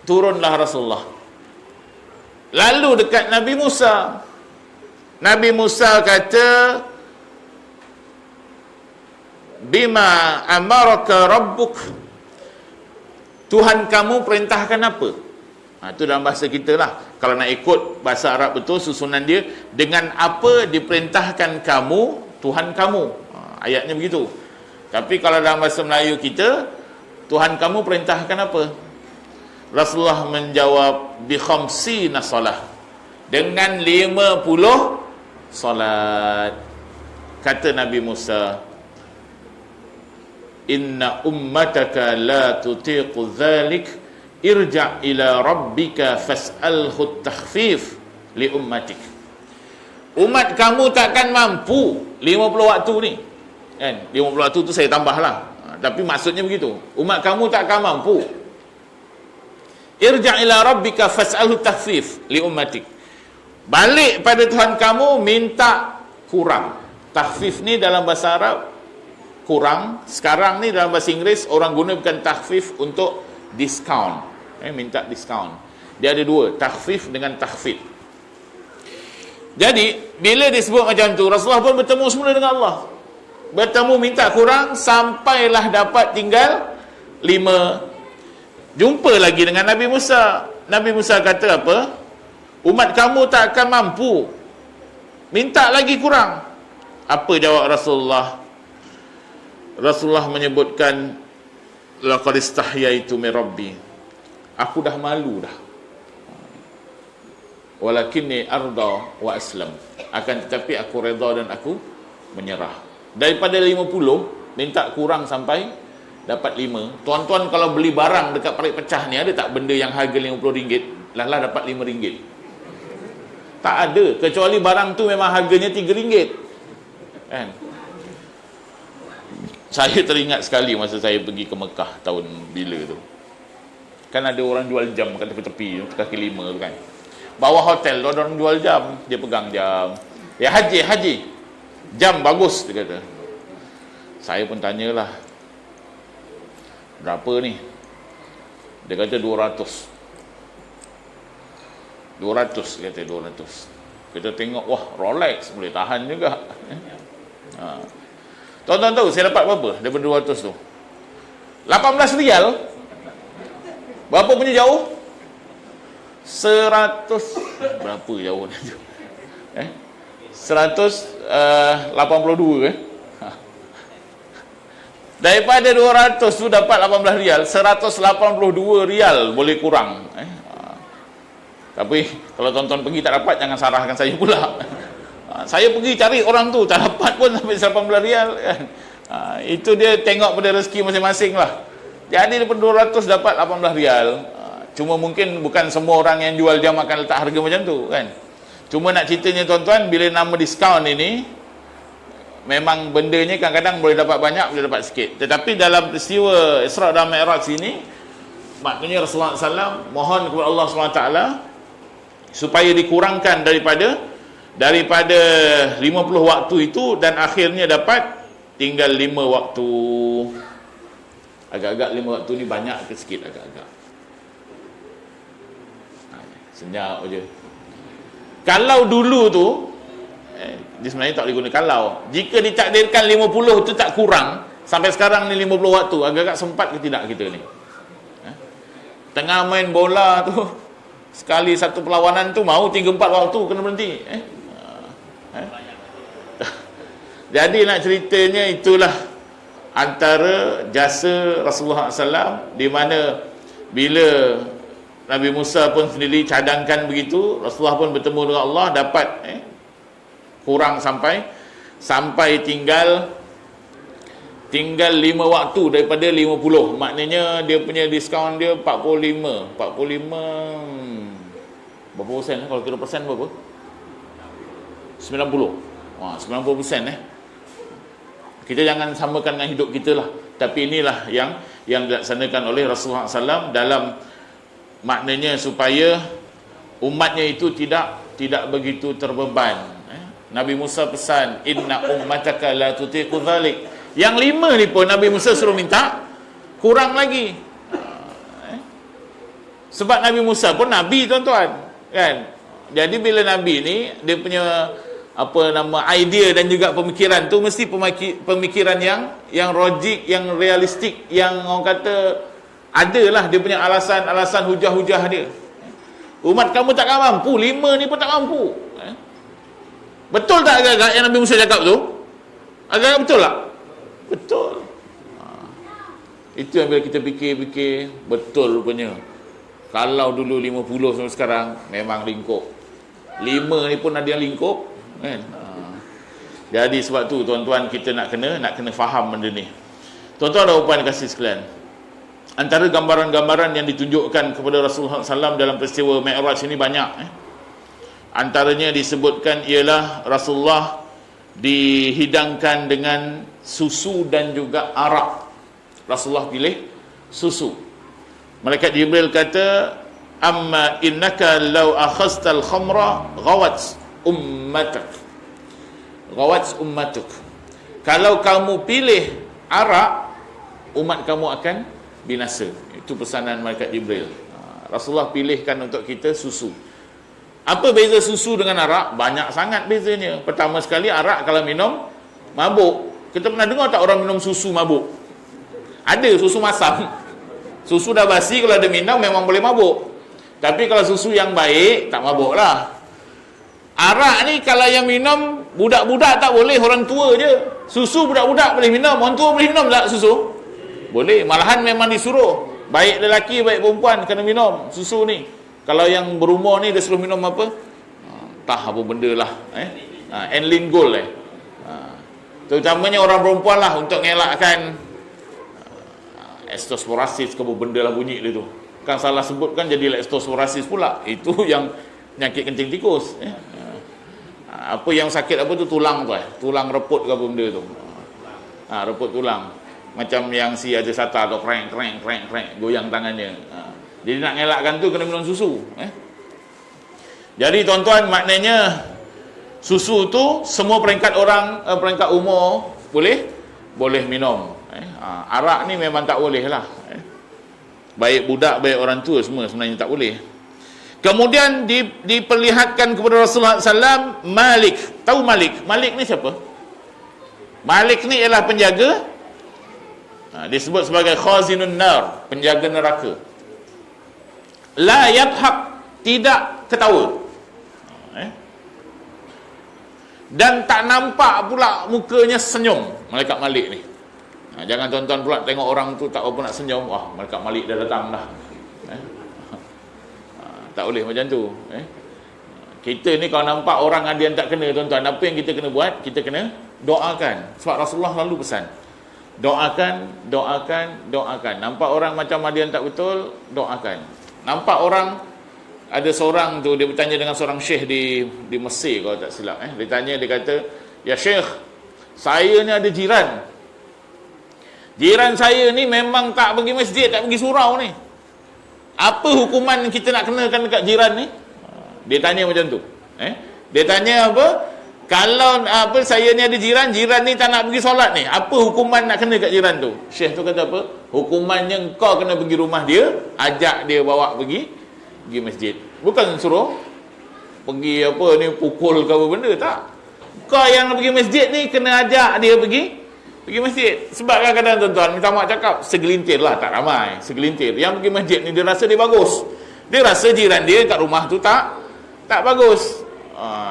Turunlah Rasulullah. Lalu dekat Nabi Musa. Nabi Musa kata, bima amaraka rabbuk, Tuhan kamu perintahkan apa? Itu dalam bahasa kita lah. Kalau nak ikut bahasa Arab betul, susunan dia, dengan apa diperintahkan kamu Tuhan kamu. Ayatnya begitu. Tapi kalau dalam bahasa Melayu kita, Tuhan kamu perintahkan apa? Rasulullah menjawab, bi khamsina salah, dengan 50 solat. Kata Nabi Musa, inna ummataka la tutiqu dhalik, irja' ila rabbika fas'alhu takhfif li ummatik. Umat kamu takkan mampu 50 waktu ni, kan? 50 waktu tu saya tambahlah, tapi maksudnya begitu. Umat kamu takkan mampu. Irja' ila rabbika fas'alhu takhfif li ummatik. Balik pada Tuhan kamu, minta kurang. Takhfif ni dalam bahasa Arab kurang. Sekarang ni dalam bahasa Inggeris orang gunakan takhfif untuk diskaun. Minta diskaun. Dia ada dua, takhfif dengan takhfid. Jadi bila disebut macam tu, Rasulullah pun bertemu semula dengan Allah. Bertemu minta kurang sampailah dapat tinggal 5. Jumpa lagi dengan Nabi Musa. Nabi Musa kata apa? Umat kamu tak akan mampu, minta lagi kurang. Apa jawab Rasulullah? Rasulullah menyebutkan, laqad istahyaitu min rabbi, aku dah malu dah, walakinni arda wa aslam, akan tetapi aku redha dan aku menyerah. Daripada 50 minta kurang sampai dapat 5. Tuan-tuan kalau beli barang dekat parit pecah ni, ada tak benda yang harga RM50, lah dapat RM5? Tak ada, kecuali barang tu memang harganya RM3, kan? Saya teringat sekali masa saya pergi ke Mekah tahun bila tu, kan ada orang jual jam kat tepi-tepi kaki 5 tu kan, bawah hotel tu ada orang jual jam, dia pegang jam. Ya haji, jam bagus, dia kata. Saya pun tanyalah, berapa ni? Dia kata 200. 200, kata 200. Kita tengok, wah Rolex boleh tahan juga. Tuan-tuan tahu saya dapat berapa daripada 200 tu? 18 rial. Berapa punya jauh? 100 berapa jauh ni? 182 Daripada 200 tu dapat 18 rial, 182 rial boleh kurang. Tapi kalau tuan-tuan pergi tak dapat, jangan salahkan saya pula. Saya pergi cari orang tu, tak dapat pun sampai 18 rial kan. Itu dia tengok pada rezeki masing-masing lah. Jadi daripada 200 dapat 18 rial. Cuma mungkin bukan semua orang yang jual jam akan letak harga macam tu kan. Cuma nak ceritanya tuan-tuan, bila nama diskaun ini, memang bendanya kadang-kadang boleh dapat banyak, boleh dapat sikit. Tetapi dalam peristiwa Isra' dan Mi'raj ini, maknanya Rasulullah SAW mohon kepada Allah SWT supaya dikurangkan daripada 50 waktu itu, dan akhirnya dapat tinggal 5 waktu. Agak-agak 5 waktu ni banyak ke sikit? Agak-agak senyap je. Kalau dulu tu dia sebenarnya tak boleh guna kalau. Jika ditakdirkan 50 tu tak kurang, sampai sekarang ni 50 waktu, agak-agak sempat ke tidak kita ni? Tengah main bola tu, sekali satu perlawanan tu mau 3-4 waktu kena berhenti. Jadi nak ceritanya itulah antara jasa Rasulullah SAW, di mana bila Nabi Musa pun sendiri cadangkan begitu, Rasulullah pun bertemu dengan Allah, dapat kurang sampai tinggal 5 waktu daripada 50. Maknanya dia punya diskaun dia 45 berapa persen kalau kira persen berapa? 90. 90%. Kita jangan samakan dengan hidup kita lah. Tapi inilah yang dilaksanakan oleh Rasulullah SAW dalam, maknanya supaya umatnya itu tidak begitu terbeban. Nabi Musa pesan, inna ummataka la tutiqu dhalik. Yang 5 ni pun Nabi Musa suruh minta kurang lagi. Sebab Nabi Musa pun Nabi tuan-tuan, kan? Jadi bila Nabi ni dia punya idea dan juga pemikiran tu mesti pemikiran yang logik, yang realistik, yang orang kata adalah dia punya alasan hujah-hujah dia. Umat kamu takkan mampu, 5 ni pun tak mampu. Betul tak agak-agak yang Nabi Musa cakap tu? Agak-agak betul tak? Betul. Itu yang bila kita fikir-fikir, betul rupanya. Kalau dulu 50 sampai sekarang, memang lingkup. 5 ni pun ada yang lingkup, kan? Jadi sebab tu tuan-tuan, kita nak kena faham benda ni. Tuan-tuan dan puan kasih sekalian, antara gambaran-gambaran yang ditunjukkan kepada Rasulullah SAW dalam peristiwa Mi'raj ini banyak. Antaranya disebutkan ialah Rasulullah dihidangkan dengan susu dan juga arak. Rasulullah pilih susu. Malaikat Jibril kata, amma innaka law akhaztal khamra ghawat ummatak. Ghawat ummatuk. Kalau kamu pilih arak, umat kamu akan binasa. Itu pesanan malaikat Jibril. Rasulullah pilihkan untuk kita susu. Apa beza susu dengan arak? Banyak sangat bezanya. Pertama sekali, arak kalau minum mabuk. Kita pernah dengar tak orang minum susu mabuk? Ada susu masam. Susu dah basi, kalau ada minum memang boleh mabuk. Tapi kalau susu yang baik, tak mabuk lah. Arak ni kalau yang minum budak-budak tak boleh, orang tua je. Susu budak-budak boleh minum, orang tua boleh minum tak susu? Boleh, malahan memang disuruh. Baik lelaki, baik perempuan kena minum susu ni. Kalau yang berumur ni dia suruh minum apa? Entah apa benda lah. Enlin Gold terutamanya orang perempuan lah, untuk ngelakkan estosporosis ke apa benda lah bunyi dia tu. Kan salah sebut kan jadi estosporosis pula. Itu yang penyakit kencing tikus. Apa yang sakit apa tu, tulang tu tulang reput ke apa benda tu. Reput tulang. Macam yang si ada sata tu kreng goyang tangannya. Jadi nak ngelakkan tu kena minum susu. Jadi tuan-tuan, maknanya susu tu semua peringkat orang, peringkat umur boleh minum. Arak ni memang tak boleh lah. Baik budak, baik orang tua, semua sebenarnya tak boleh. Kemudian diperlihatkan kepada Rasulullah SAW Malik. Tahu Malik? Malik ni siapa? Malik ni ialah penjaga, disebut sebagai khazinun nar, penjaga neraka. La yadhak, tidak ketawa. Dan tak nampak pula mukanya senyum malaikat Malik ni. Jangan tuan-tuan pula tengok orang tu tak apa nak senyum, wah malaikat Malik dah datang dah. Tak boleh macam tu. Kita ni kalau nampak orang ada yang tak kena, tuan-tuan, apa yang kita kena buat? Kita kena doakan. Sebab Rasulullah lalu pesan, doakan. Nampak orang macam ada yang tak betul, doakan. Nampak orang, ada seorang tu dia bertanya dengan seorang syekh di Mesir kalau tak silap. Dia tanya, dia kata, ya syekh, saya ni ada jiran saya ni memang tak pergi masjid, tak pergi surau ni. Apa hukuman kita nak kenakan dekat jiran ni? Dia tanya macam tu. Dia tanya apa? Kalau saya ni ada jiran ni tak nak pergi solat ni, apa hukuman nak kena kat jiran tu? Syekh tu kata apa? Hukumannya kau kena pergi rumah dia, ajak dia bawa pergi masjid. Bukan suruh pergi apa ni, pukul ke apa benda, tak. Kau yang nak pergi masjid ni kena ajak dia pergi masjid. Sebab kadang-kadang tuan-tuan, minta maaf cakap, segelintir lah, tak ramai, segelintir yang pergi masjid ni dia rasa dia bagus. Dia rasa jiran dia kat rumah tu tak bagus.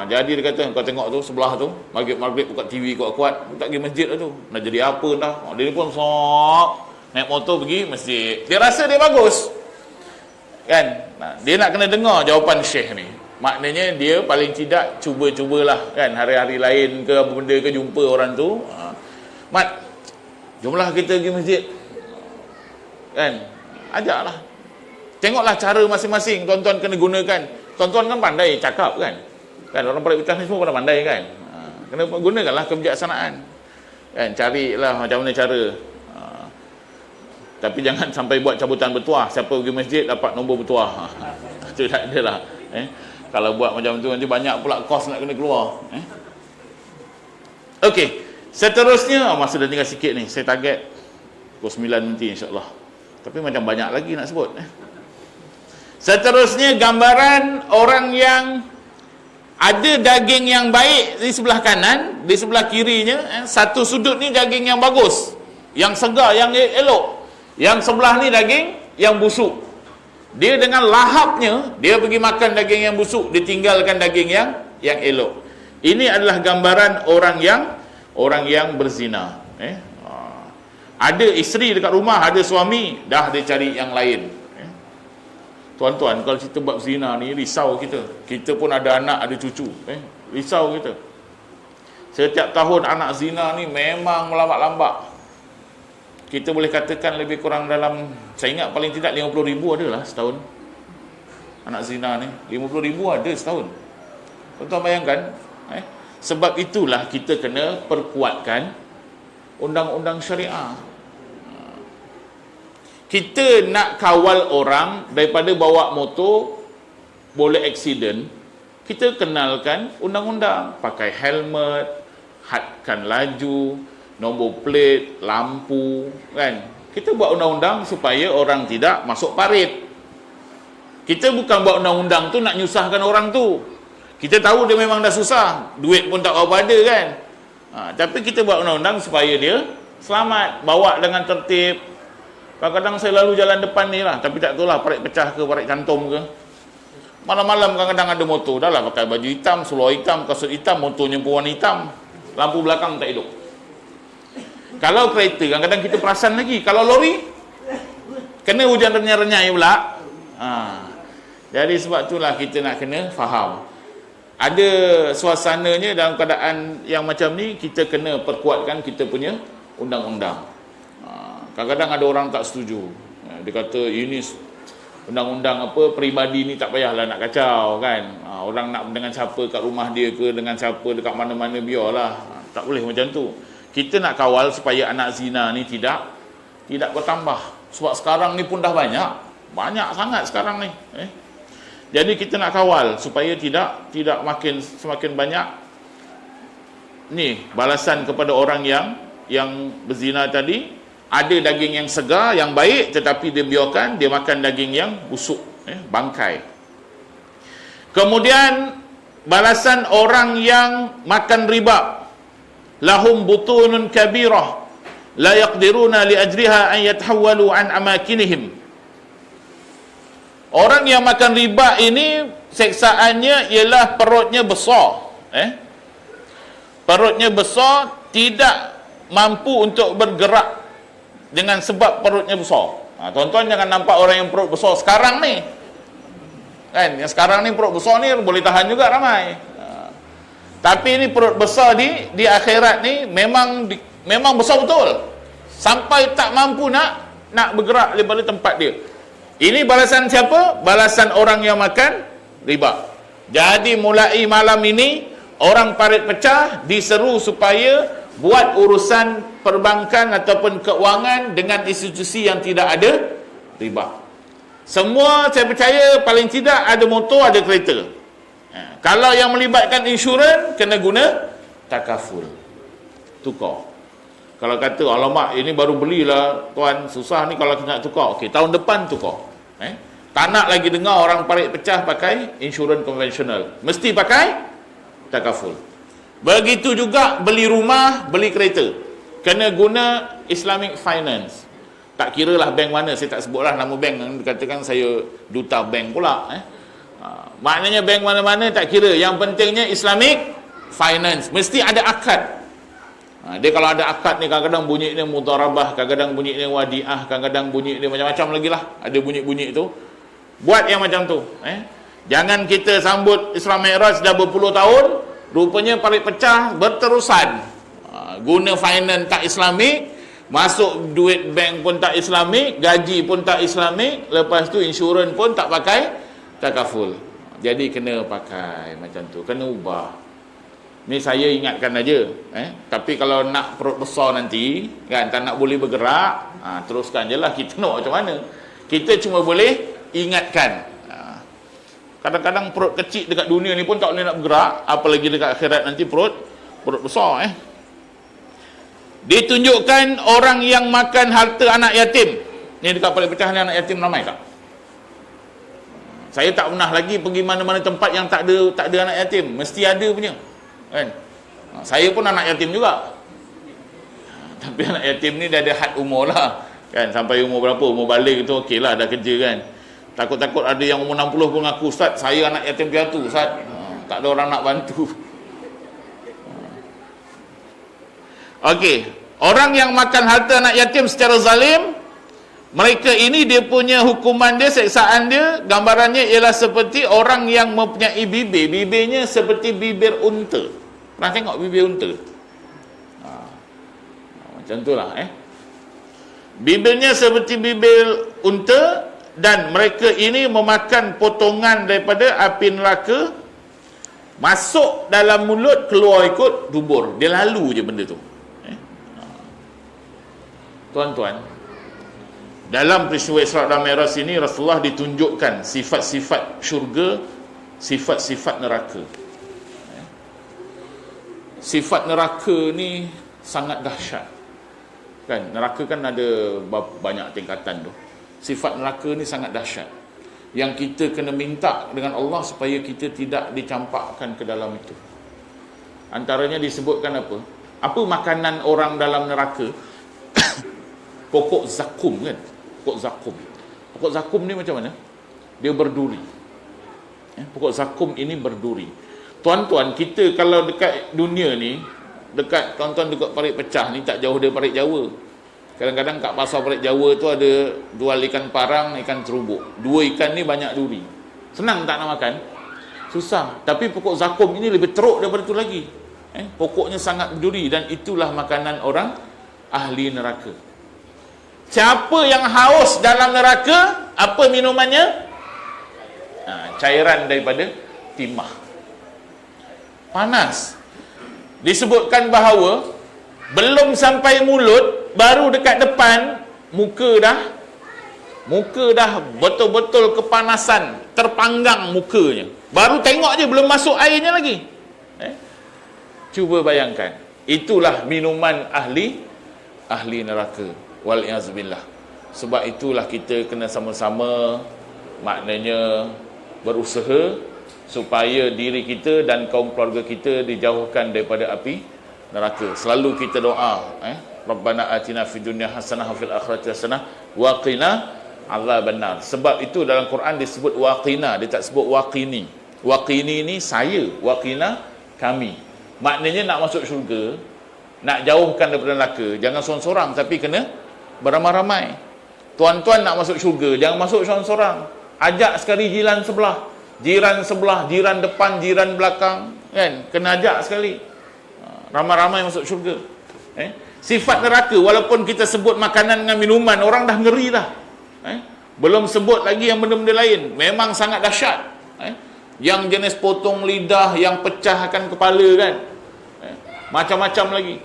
Jadi dia kata, kau tengok tu sebelah tu, maghrib buka TV kuat-kuat, tak pergi masjid lah tu, nak jadi apa dah. Dia pun sok naik motor pergi masjid. Dia rasa dia bagus, kan? Dia nak kena dengar jawapan syekh ni. Maknanya dia paling tidak cubalah, kan, hari-hari lain ke apa benda ke jumpa orang tu, mat, jomlah kita pergi masjid, kan, ajaklah. Tengoklah cara masing-masing tuan-tuan kena gunakan. Tuan-tuan kan pandai cakap, kan orang Pariputah ni semua pandai, kan. Kena gunakanlah kebijaksanaan, kan, carilah macam mana cara. Tapi jangan sampai buat cabutan bertuah, siapa pergi masjid dapat nombor bertuah. Itu tak ada lah. Kalau buat macam tu nanti banyak pula kos nak kena keluar. Okey, seterusnya, masa dah tinggal sikit ni, saya target pukul 9 nanti insyaAllah. Tapi macam banyak lagi nak sebut. Seterusnya, gambaran orang yang Ada daging yang baik di sebelah kanan, di sebelah kirinya, satu sudut ni daging yang bagus, yang segar, yang elok. Yang sebelah ni daging yang busuk. Dia dengan lahapnya, dia pergi makan daging yang busuk, dia tinggalkan daging yang elok. Ini adalah gambaran orang yang berzina. Ada isteri dekat rumah, ada suami, dah dia cari yang lain. Tuan-tuan, kalau kita buat zina ni, risau kita. Kita pun ada anak, ada cucu. Risau kita. Setiap tahun anak zina ni memang melambat-lambat. Kita boleh katakan lebih kurang dalam, saya ingat paling tidak 50,000 adalah setahun. Anak zina ni, 50,000 ada setahun. Tuan-tuan bayangkan. Sebab itulah kita kena perkuatkan undang-undang syariah. Kita nak kawal orang daripada bawa motor boleh aksiden, kita kenalkan undang-undang, pakai helmet, hadkan laju, nombor plate, lampu, kan? Kita buat undang-undang supaya orang tidak masuk parit. Kita bukan buat undang-undang tu nak nyusahkan orang tu. Kita tahu dia memang dah susah, duit pun tak berapa ada, kan? Tapi kita buat undang-undang supaya dia selamat, bawa dengan tertib. Kadang-kadang saya lalu jalan depan ni lah, tapi tak tahu lah parit pecah ke, parit cantum ke. Malam-malam kadang-kadang ada motor, dah lah pakai baju hitam, seluar hitam, kasut hitam, motornya pun warna hitam, lampu belakang tak hidup. Kalau kereta, kadang-kadang kita perasan lagi. Kalau lori, kena hujan renyai-renyai pula. Jadi sebab itulah kita nak kena faham. Ada suasananya dalam keadaan yang macam ni, kita kena perkuatkan kita punya undang-undang. Kadang-kadang ada orang tak setuju. Dia kata ini undang-undang apa, peribadi ni tak payahlah nak kacau, kan. Orang nak dengan siapa kat rumah dia ke, dengan siapa dekat mana-mana, biarlah. Tak boleh macam tu. Kita nak kawal supaya anak zina ni tidak bertambah. Sebab sekarang ni pun dah banyak sangat sekarang ni. Jadi kita nak kawal supaya tidak semakin banyak ni balasan kepada orang yang berzina tadi. Ada daging yang segar, yang baik, tetapi dia biarkan, dia makan daging yang busuk, bangkai. Kemudian balasan orang yang makan riba, lahum butunun kabirah la yaqdiruna li ajriha an yatahawwalu an amakinihim. Orang yang makan riba ini seksaannya ialah perutnya besar. Perutnya besar, tidak mampu untuk bergerak dengan sebab perutnya besar. Tuan-tuan jangan nampak orang yang perut besar sekarang ni, kan, yang sekarang ni perut besar ni boleh tahan juga ramai. Tapi ini perut besar di akhirat ni memang besar betul, sampai tak mampu nak bergerak daripada tempat dia. Ini balasan siapa? Balasan orang yang makan riba. Jadi mulai malam ini orang parit pecah diseru supaya buat urusan perbankan ataupun keuangan dengan institusi yang tidak ada riba. Semua saya percaya paling tidak ada motor, ada kereta. Kalau yang melibatkan insurans, kena guna takaful, tukar. Kalau kata alamak ini baru belilah tuan, susah ni kalau nak tukar. Okey, tahun depan tukar. Tak nak lagi dengar orang parit pecah pakai insurans konvensional, mesti pakai takaful. Begitu juga beli rumah, beli kereta, kena guna Islamic Finance. Tak kira lah bank mana, saya tak sebutlah nama bank, dikatakan saya duta bank pula. Maknanya bank mana-mana tak kira, yang pentingnya Islamic Finance, mesti ada akad. Dia kalau ada akad ni, kadang-kadang bunyi dia mudharabah, kadang-kadang bunyi dia wadiah, kadang-kadang bunyi dia macam-macam lagi lah, ada bunyi-bunyi tu. Buat yang macam tu. Jangan kita sambut Isra Mi'raj dah berpuluh tahun, rupanya parit pecah berterusan. Guna finance tak Islamik, masuk duit bank pun tak Islamik, gaji pun tak Islamik, lepas tu insurans pun tak pakai takaful. Jadi kena pakai macam tu, kena ubah. Ni saya ingatkan aja. Tapi kalau nak perut besar nanti, kan, tak nak boleh bergerak, teruskan je lah, kita nak macam mana. Kita cuma boleh ingatkan. Kadang-kadang perut kecil dekat dunia ni pun tak boleh nak bergerak, apalagi dekat akhirat nanti perut besar. Ditunjukkan orang yang makan harta anak yatim. Ni dekat paling pecah ni anak yatim ramai tak? Saya tak pernah lagi pergi mana-mana tempat yang tak ada anak yatim. Mesti ada punya. Kan? Saya pun anak yatim juga. Tapi anak yatim ni dah ada had umur lah. Kan? Sampai umur berapa? Umur balik tu okey lah, dah kerja kan. Takut-takut ada yang umur 60 pun ngaku, Ustaz, saya anak yatim piatu, Ustaz. Tak ada orang nak bantu. Okey. Orang yang makan harta anak yatim secara zalim, mereka ini dia punya hukuman dia, seksaan dia, gambarannya ialah seperti orang yang mempunyai bibir. Bibirnya seperti bibir unta. Pernah tengok bibir unta? Macam itulah bibirnya seperti bibir unta, dan mereka ini memakan potongan daripada api neraka, masuk dalam mulut, keluar ikut dubur. Dia lalu je benda tu. Tuan-tuan, dalam peristiwa Isra' dan Mi'raj ini Rasulullah ditunjukkan sifat-sifat syurga, sifat-sifat neraka. Sifat neraka ni sangat dahsyat. Kan, neraka kan ada banyak tingkatan tu. Sifat neraka ni sangat dahsyat, yang kita kena minta dengan Allah supaya kita tidak dicampakkan ke dalam itu. Antaranya disebutkan apa? Apa makanan orang dalam neraka? Pokok zakum kan? Pokok zakum. Pokok zakum ni macam mana? Dia berduri. Pokok zakum ini berduri. Tuan-tuan, kita kalau dekat dunia ni, dekat tuan-tuan dekat Parit Pecah ni, tak jauh dari Parit Jawa. Kadang-kadang kat pasar Parit Jawa tu ada jual ikan parang, ikan terubuk. Dua ikan ni banyak duri. Senang tak nak makan? Susah. Tapi pokok zakum ini lebih teruk daripada tu lagi. Pokoknya sangat berduri, dan itulah makanan orang ahli neraka. Siapa yang haus dalam neraka, apa minumannya? Cairan daripada timah. Panas. Disebutkan bahawa belum sampai mulut, baru dekat depan, muka dah betul-betul kepanasan, terpanggang mukanya. Baru tengok je, belum masuk airnya lagi. Cuba bayangkan. Itulah minuman ahli neraka. Wal'iyazbillah. Sebab itulah kita kena sama-sama, maknanya berusaha supaya diri kita dan kaum keluarga kita dijauhkan daripada api neraka. Selalu kita doa, Rabbana atina fid dunya hasanah wa fil akhirati hasanah wa qina azabannar. Sebab itu dalam Quran disebut waqina, dia tak sebut waqini. Waqini ni saya, waqina kami. Maknanya nak masuk syurga, nak jauhkan daripada neraka, jangan seorang-seorang, tapi kena beramai-ramai. Tuan-tuan nak masuk syurga, jangan masuk seorang-seorang. Ajak sekali jiran sebelah, jiran depan, jiran belakang, kan? Kena ajak sekali. Ramai-ramai masuk syurga. Sifat neraka, walaupun kita sebut makanan dengan minuman, orang dah ngeri dah. Belum sebut lagi yang benda-benda lain. Memang sangat dahsyat. Yang jenis potong lidah, yang pecahkan kepala, kan? Macam-macam lagi.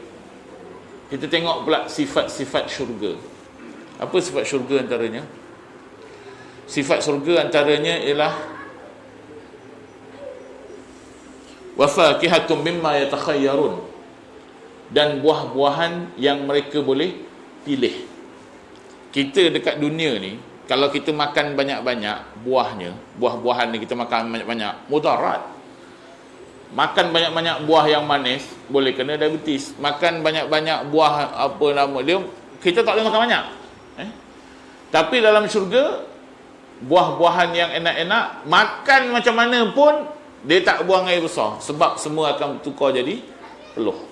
Kita tengok pula sifat-sifat syurga. Apa sifat syurga antaranya? Sifat syurga antaranya ialah wa fakihatum mimma yatakhayyarun, dan buah-buahan yang mereka boleh pilih. Kita dekat dunia ni, kalau kita makan banyak-banyak buah-buahan ni kita makan banyak-banyak, mudarat. Makan banyak-banyak buah yang manis boleh kena diabetes. Makan banyak-banyak buah apa nama dia, kita tak boleh makan banyak. Tapi dalam syurga, buah-buahan yang enak-enak, makan macam mana pun dia tak buang air besar, sebab semua akan bertukar jadi peluh.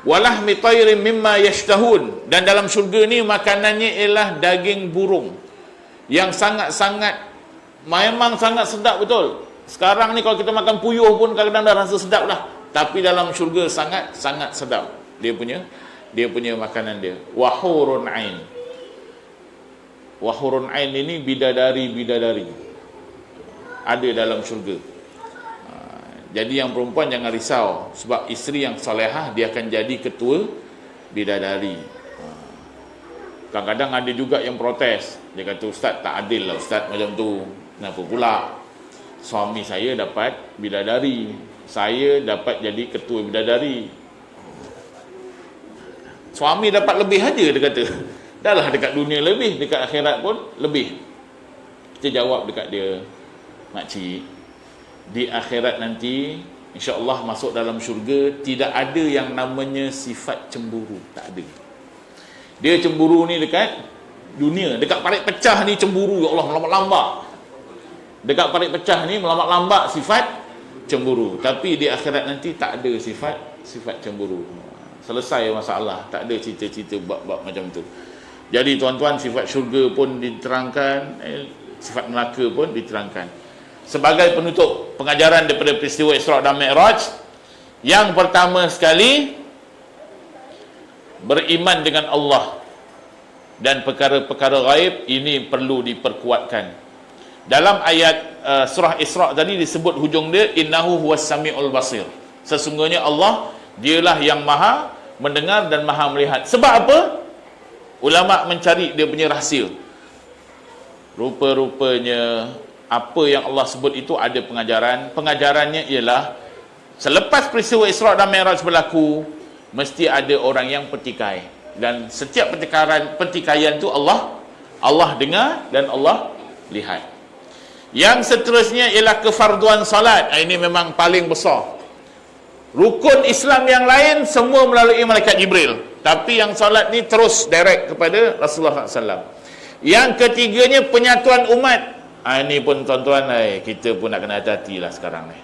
Walahmi tayrin mimma yashtahun, dan dalam syurga ni makanannya ialah daging burung yang sangat-sangat, memang sangat sedap betul. Sekarang ni kalau kita makan puyuh pun kadang-kadang dah rasa sedap dah, tapi dalam syurga sangat-sangat sedap dia punya makanan dia. Wahurun ain. Wahurun ain ini bidadari ada dalam syurga. Jadi yang perempuan jangan risau, sebab isteri yang solehah dia akan jadi ketua bidadari. Kadang-kadang ada juga yang protes, dia kata, Ustaz, tak adil lah Ustaz macam tu. Kenapa pula suami saya dapat bidadari, saya dapat jadi ketua bidadari? Suami dapat lebih aja, dia kata. Dah lah dekat dunia lebih, dekat akhirat pun lebih. Kita jawab dekat dia, makcik, di akhirat nanti insya-Allah masuk dalam syurga tidak ada yang namanya sifat cemburu, tak ada. Dia cemburu ni dekat dunia, dekat parit pecah ni cemburu, ya Allah melambat-lambat. Dekat parit pecah ni melambat-lambat sifat cemburu, tapi di akhirat nanti tak ada sifat cemburu. Selesai masalah, tak ada cerita-cerita bab-bab macam tu. Jadi tuan-tuan, sifat syurga pun diterangkan, sifat neraka pun diterangkan. Sebagai penutup pengajaran daripada peristiwa Isra' dan Mi'raj, yang pertama sekali, beriman dengan Allah dan perkara-perkara ghaib ini perlu diperkuatkan. Dalam ayat surah Isra' tadi disebut hujung dia, innahu huwas sami'ul basir. Sesungguhnya Allah dialah yang maha mendengar dan maha melihat. Sebab apa? Ulama mencari dia punya rahsia. Rupa-rupanya apa yang Allah sebut itu ada pengajaran. Pengajarannya ialah selepas peristiwa Isra' dan Mi'raj berlaku, mesti ada orang yang pertikai, dan setiap pertikaian tu Allah dengar dan Allah lihat. Yang seterusnya ialah kefarduan salat. Ini memang paling besar. Rukun Islam yang lain semua melalui malaikat Jibril, tapi yang salat ni terus direct kepada Rasulullah SAW. Yang ketiganya penyatuan umat. Ini pun tuan-tuan, kita pun nak kena hati-hati lah sekarang ni.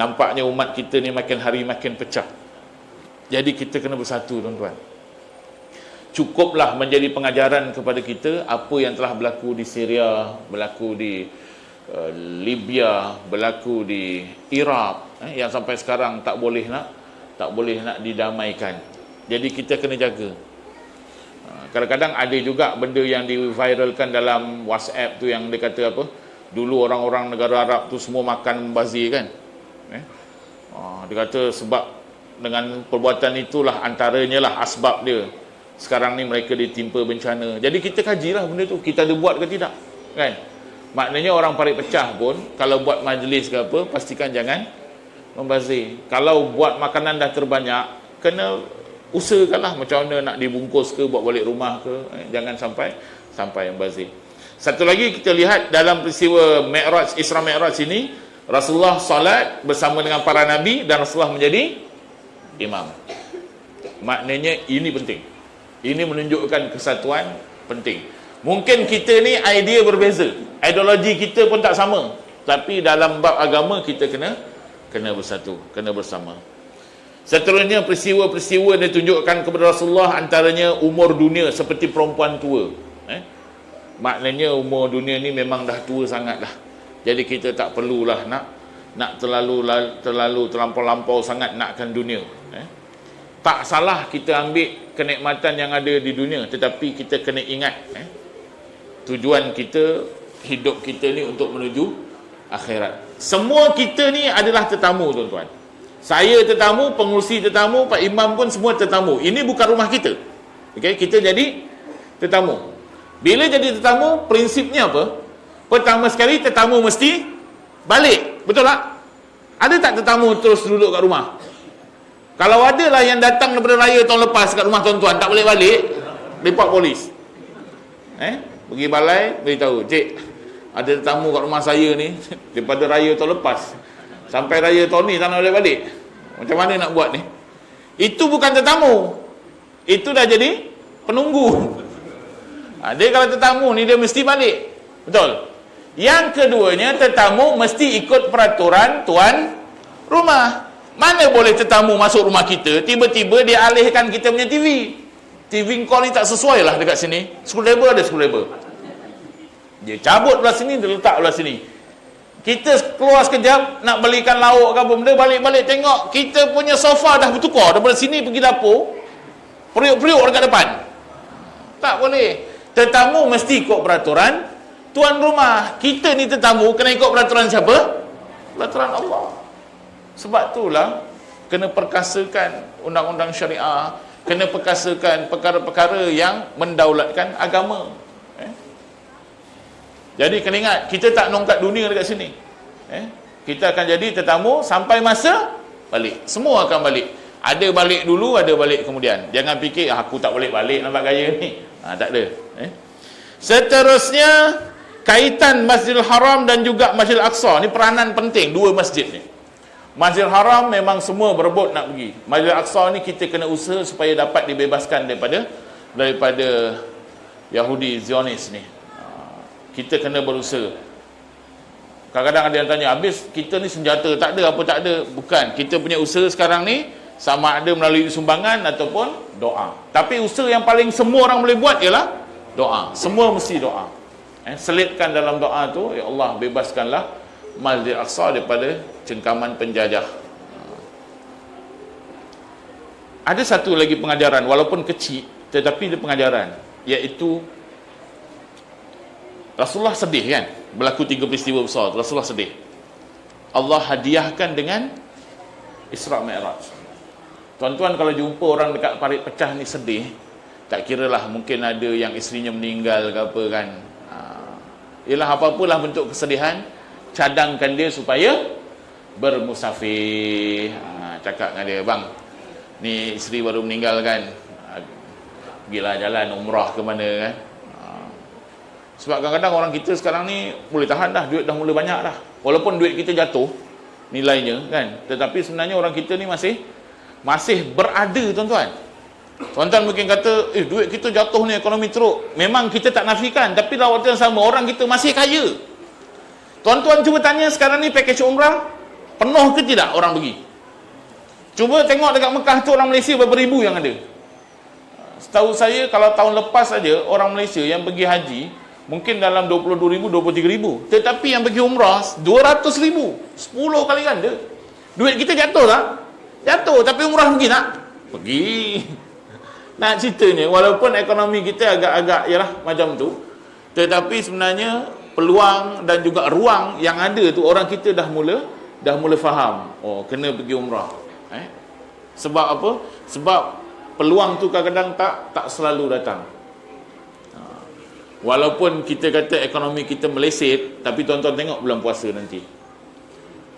Nampaknya umat kita ni makin hari makin pecah. Jadi kita kena bersatu, tuan-tuan. Cukuplah menjadi pengajaran kepada kita apa yang telah berlaku di Syria, berlaku di Libya, berlaku di Iraq, yang sampai sekarang tak boleh nak didamaikan. Jadi kita kena jaga. Kadang-kadang ada juga benda yang diviralkan dalam WhatsApp tu, yang dia kata apa, dulu orang-orang negara Arab tu semua makan membazir kan. Dia kata sebab dengan perbuatan itulah antaranya lah asbab dia sekarang ni mereka ditimpa bencana. Jadi kita kajilah benda tu, kita ada buat ke tidak, kan? Maknanya orang parit pecah pun kalau buat majlis ke apa, pastikan jangan membazir. Kalau buat makanan dah terbanyak, kena usahakanlah macam mana nak dibungkus ke, buat balik rumah ke, jangan sampai membazir. Satu lagi kita lihat dalam peristiwa Mi'raj, Isra Mi'raj ini, Rasulullah salat bersama dengan para nabi dan Rasulullah menjadi imam. Maknanya ini penting. Ini menunjukkan kesatuan penting. Mungkin kita ni idea berbeza, ideologi kita pun tak sama, tapi dalam bab agama kita kena bersatu, kena bersama. Seterusnya peristiwa-peristiwa yang ditunjukkan kepada Rasulullah, antaranya umur dunia seperti perempuan tua. Maknanya umur dunia ni memang dah tua sangat dah. Jadi kita tak perlulah nak terlalu terlampau sangat nakkan dunia. Tak salah kita ambil kenikmatan yang ada di dunia, tetapi kita kena ingat tujuan kita, hidup kita ni untuk menuju akhirat. Semua kita ni adalah tetamu, tuan-tuan. Saya tetamu, pengurusi tetamu, Pak Imam pun semua tetamu. Ini bukan rumah kita. Okay? Kita jadi tetamu. Bila jadi tetamu, prinsipnya apa? Pertama sekali, tetamu mesti balik. Betul tak? Ada tak tetamu terus duduk kat rumah? Kalau ada lah yang datang daripada raya tahun lepas kat rumah tuan-tuan, tak boleh balik, report polis. Pergi balai, beritahu, cik, ada tetamu kat rumah saya ni daripada raya tahun lepas sampai raya tahun ni tak boleh balik. Macam mana nak buat ni? Itu bukan tetamu, itu dah jadi penunggu. Dia kalau tetamu ni dia mesti balik. Betul. Yang keduanya, tetamu mesti ikut peraturan tuan rumah. Mana boleh tetamu masuk rumah kita, tiba-tiba dia alihkan kita punya TV. TV kau ni tak sesuai lah dekat sini. Screwdriver ada screwdriver. Dia cabut belah sini, dia letak belah sini. Kita keluar sekejap, nak belikan lauk ke apa benda, balik-balik tengok, kita punya sofa dah bertukar. Daripada sini pergi dapur, periuk-periuk dekat depan. Tak boleh. Tetamu mesti ikut peraturan tuan rumah. Kita ni tetamu, kena ikut peraturan siapa? Peraturan Allah. Sebab itulah kena perkasakan undang-undang syariah, kena perkasakan perkara-perkara yang mendaulatkan agama. Jadi kena ingat, kita tak nongkat dunia dekat sini. Kita akan jadi tetamu sampai masa balik. Semua akan balik. Ada balik dulu, ada balik kemudian. Jangan fikir aku tak boleh balik nampak gaya ni. Tak ada. Seterusnya kaitan Masjidil Haram dan juga Masjidil Aqsa ni peranan penting dua masjid ni. Masjidil Haram memang semua berebut nak pergi. Masjidil Aqsa ni kita kena usaha supaya dapat dibebaskan daripada Yahudi Zionis ni. Kita kena berusaha. Kadang-kadang ada yang tanya, habis kita ni senjata tak ada, apa tak ada. Bukan, kita punya usaha sekarang ni sama ada melalui sumbangan ataupun doa. Tapi usaha yang paling semua orang boleh buat ialah doa. Semua mesti doa. Selitkan dalam doa tu, ya Allah bebaskanlah Masjid Aqsa daripada cengkaman penjajah. Ada satu lagi pengajaran, walaupun kecil tetapi dia pengajaran, iaitu Rasulullah sedih kan, berlaku 3 peristiwa besar. Rasulullah sedih, Allah hadiahkan dengan Isra Mi'raj. Tuan-tuan kalau jumpa orang dekat parit pecah ni sedih, tak kira lah, mungkin ada yang isterinya meninggal ke apa kan, ialah apa-apalah bentuk kesedihan, cadangkan dia supaya bermusafir. Cakap dengan dia, bang, ni isteri baru meninggal kan, pergilah jalan umrah ke mana kan. Sebab kadang-kadang orang kita sekarang ni boleh tahan dah, duit dah mula banyak dah, walaupun duit kita jatuh nilainya kan, tetapi sebenarnya orang kita ni masih berada. Tuan-tuan mungkin kata, duit kita jatuh ni, ekonomi teruk. Memang kita tak nafikan, tapi dalam waktu yang sama orang kita masih kaya. Tuan-tuan cuba tanya sekarang ni package umrah penuh ke tidak orang pergi? Cuba tengok dekat Mekah tu orang Malaysia berapa ribu yang ada. Setahu saya kalau tahun lepas saja orang Malaysia yang pergi haji mungkin dalam 22,000, 23,000. Tetapi yang pergi umrah 200,000, 10 kali ganda. Duit kita jatuh tak? Jatuh, tapi umrah pergi tak? Pergi. Nak ceritanya, walaupun ekonomi kita agak-agak yalah macam tu, tetapi sebenarnya peluang dan juga ruang yang ada tu orang kita dah mula faham. Oh, kena pergi umrah. Sebab apa? Sebab peluang tu kadang-kadang tak selalu datang. Walaupun kita kata ekonomi kita meleset, tapi tuan-tuan tengok bulan puasa nanti.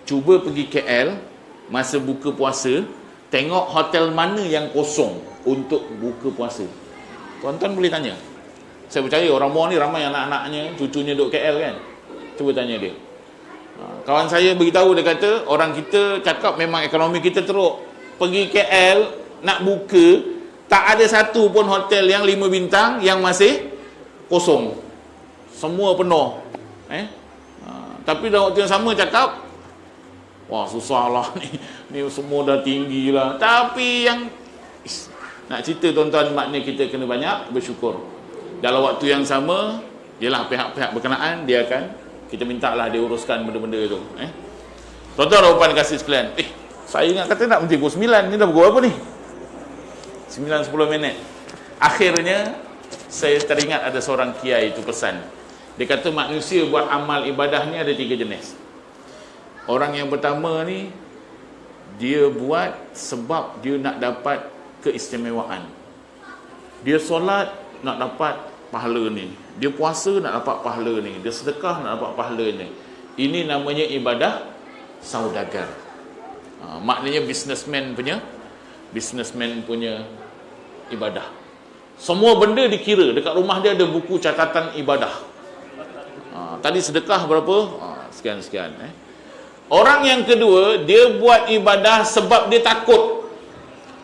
Cuba pergi KL masa buka puasa, tengok hotel mana yang kosong untuk buka puasa. Tuan-tuan boleh tanya. Saya percaya orang Muar ni ramai anak-anaknya, cucunya duduk KL kan. Cuba tanya dia. Kawan saya beritahu, dia kata orang kita cakap memang ekonomi kita teruk. Pergi KL nak buka, tak ada satu pun hotel yang 5 bintang yang masih kosong. Semua penuh. Tapi dalam waktu yang sama cakap, wah susah lah ni semua dah tinggi lah. Tapi yang nak cerita tuan-tuan, maknanya kita kena banyak bersyukur. Dalam waktu yang sama, ialah pihak-pihak berkenaan, dia akan, kita minta lah dia uruskan benda-benda tu. Tuan-tuan rupan kasih sekalian, saya ingat kata nak berhenti pukul 9, ni dah pukul apa ni? 9-10 minit. Akhirnya saya teringat ada seorang kiai itu pesan. Dia kata manusia buat amal ibadah ni ada 3 jenis. Orang yang pertama ni, dia buat sebab dia nak dapat keistimewaan. Dia solat nak dapat pahala ni, dia puasa nak dapat pahala ni, dia sedekah nak dapat pahala ni. Ini namanya ibadah saudagar. Maknanya businessman punya ibadah. Semua benda dikira. Dekat rumah dia ada buku catatan ibadah. Tadi sedekah berapa? Sekian-sekian. Orang yang kedua, dia buat ibadah sebab dia takut.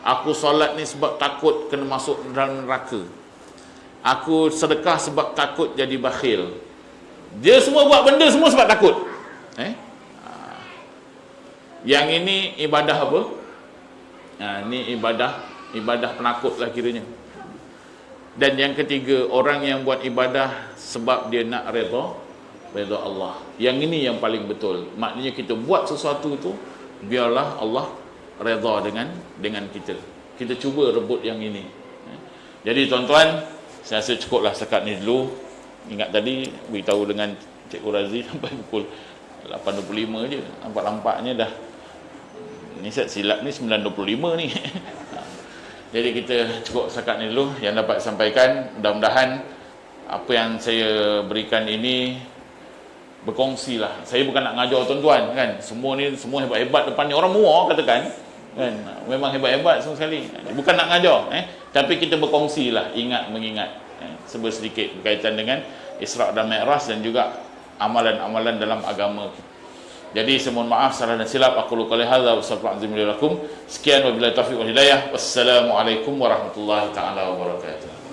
Aku solat ni sebab takut kena masuk dalam neraka. Aku sedekah sebab takut jadi bakhil. Dia semua buat benda semua sebab takut. Yang ini ibadah apa? Ini ibadah penakut lah kiranya. Dan yang ketiga, orang yang buat ibadah sebab dia nak redha Allah. Yang ini yang paling betul. Maknanya kita buat sesuatu tu biarlah Allah redha dengan kita. Kita cuba rebut yang ini. Jadi tuan-tuan, saya rasa cukuplah setakat ni dulu. Ingat tadi beritahu dengan Cikgu Razi sampai pukul 8.25 je. Nampak-nampaknya dah, ni set silap ni 9.25 ni. Jadi kita cukup setakat ni dulu yang dapat sampaikan. Mudah-mudahan apa yang saya berikan ini berkongsi lah. Saya bukan nak ngajar tuan-tuan kan. Semua ni semua hebat-hebat depan ni. Orang Muar katakan kan, memang hebat-hebat semua sekali. Bukan nak ngajar, tapi kita berkongsi lah, ingat mengingat sedikit berkaitan dengan Isra dan Mi'raj, dan juga amalan-amalan dalam agama. Jadi saya mohon maaf salah dan silap. Aku qali hadza wa sallallahu alaihi. Sekian wabillahi taufiq wal hidayah. Wassalamualaikum warahmatullahi taala wabarakatuh.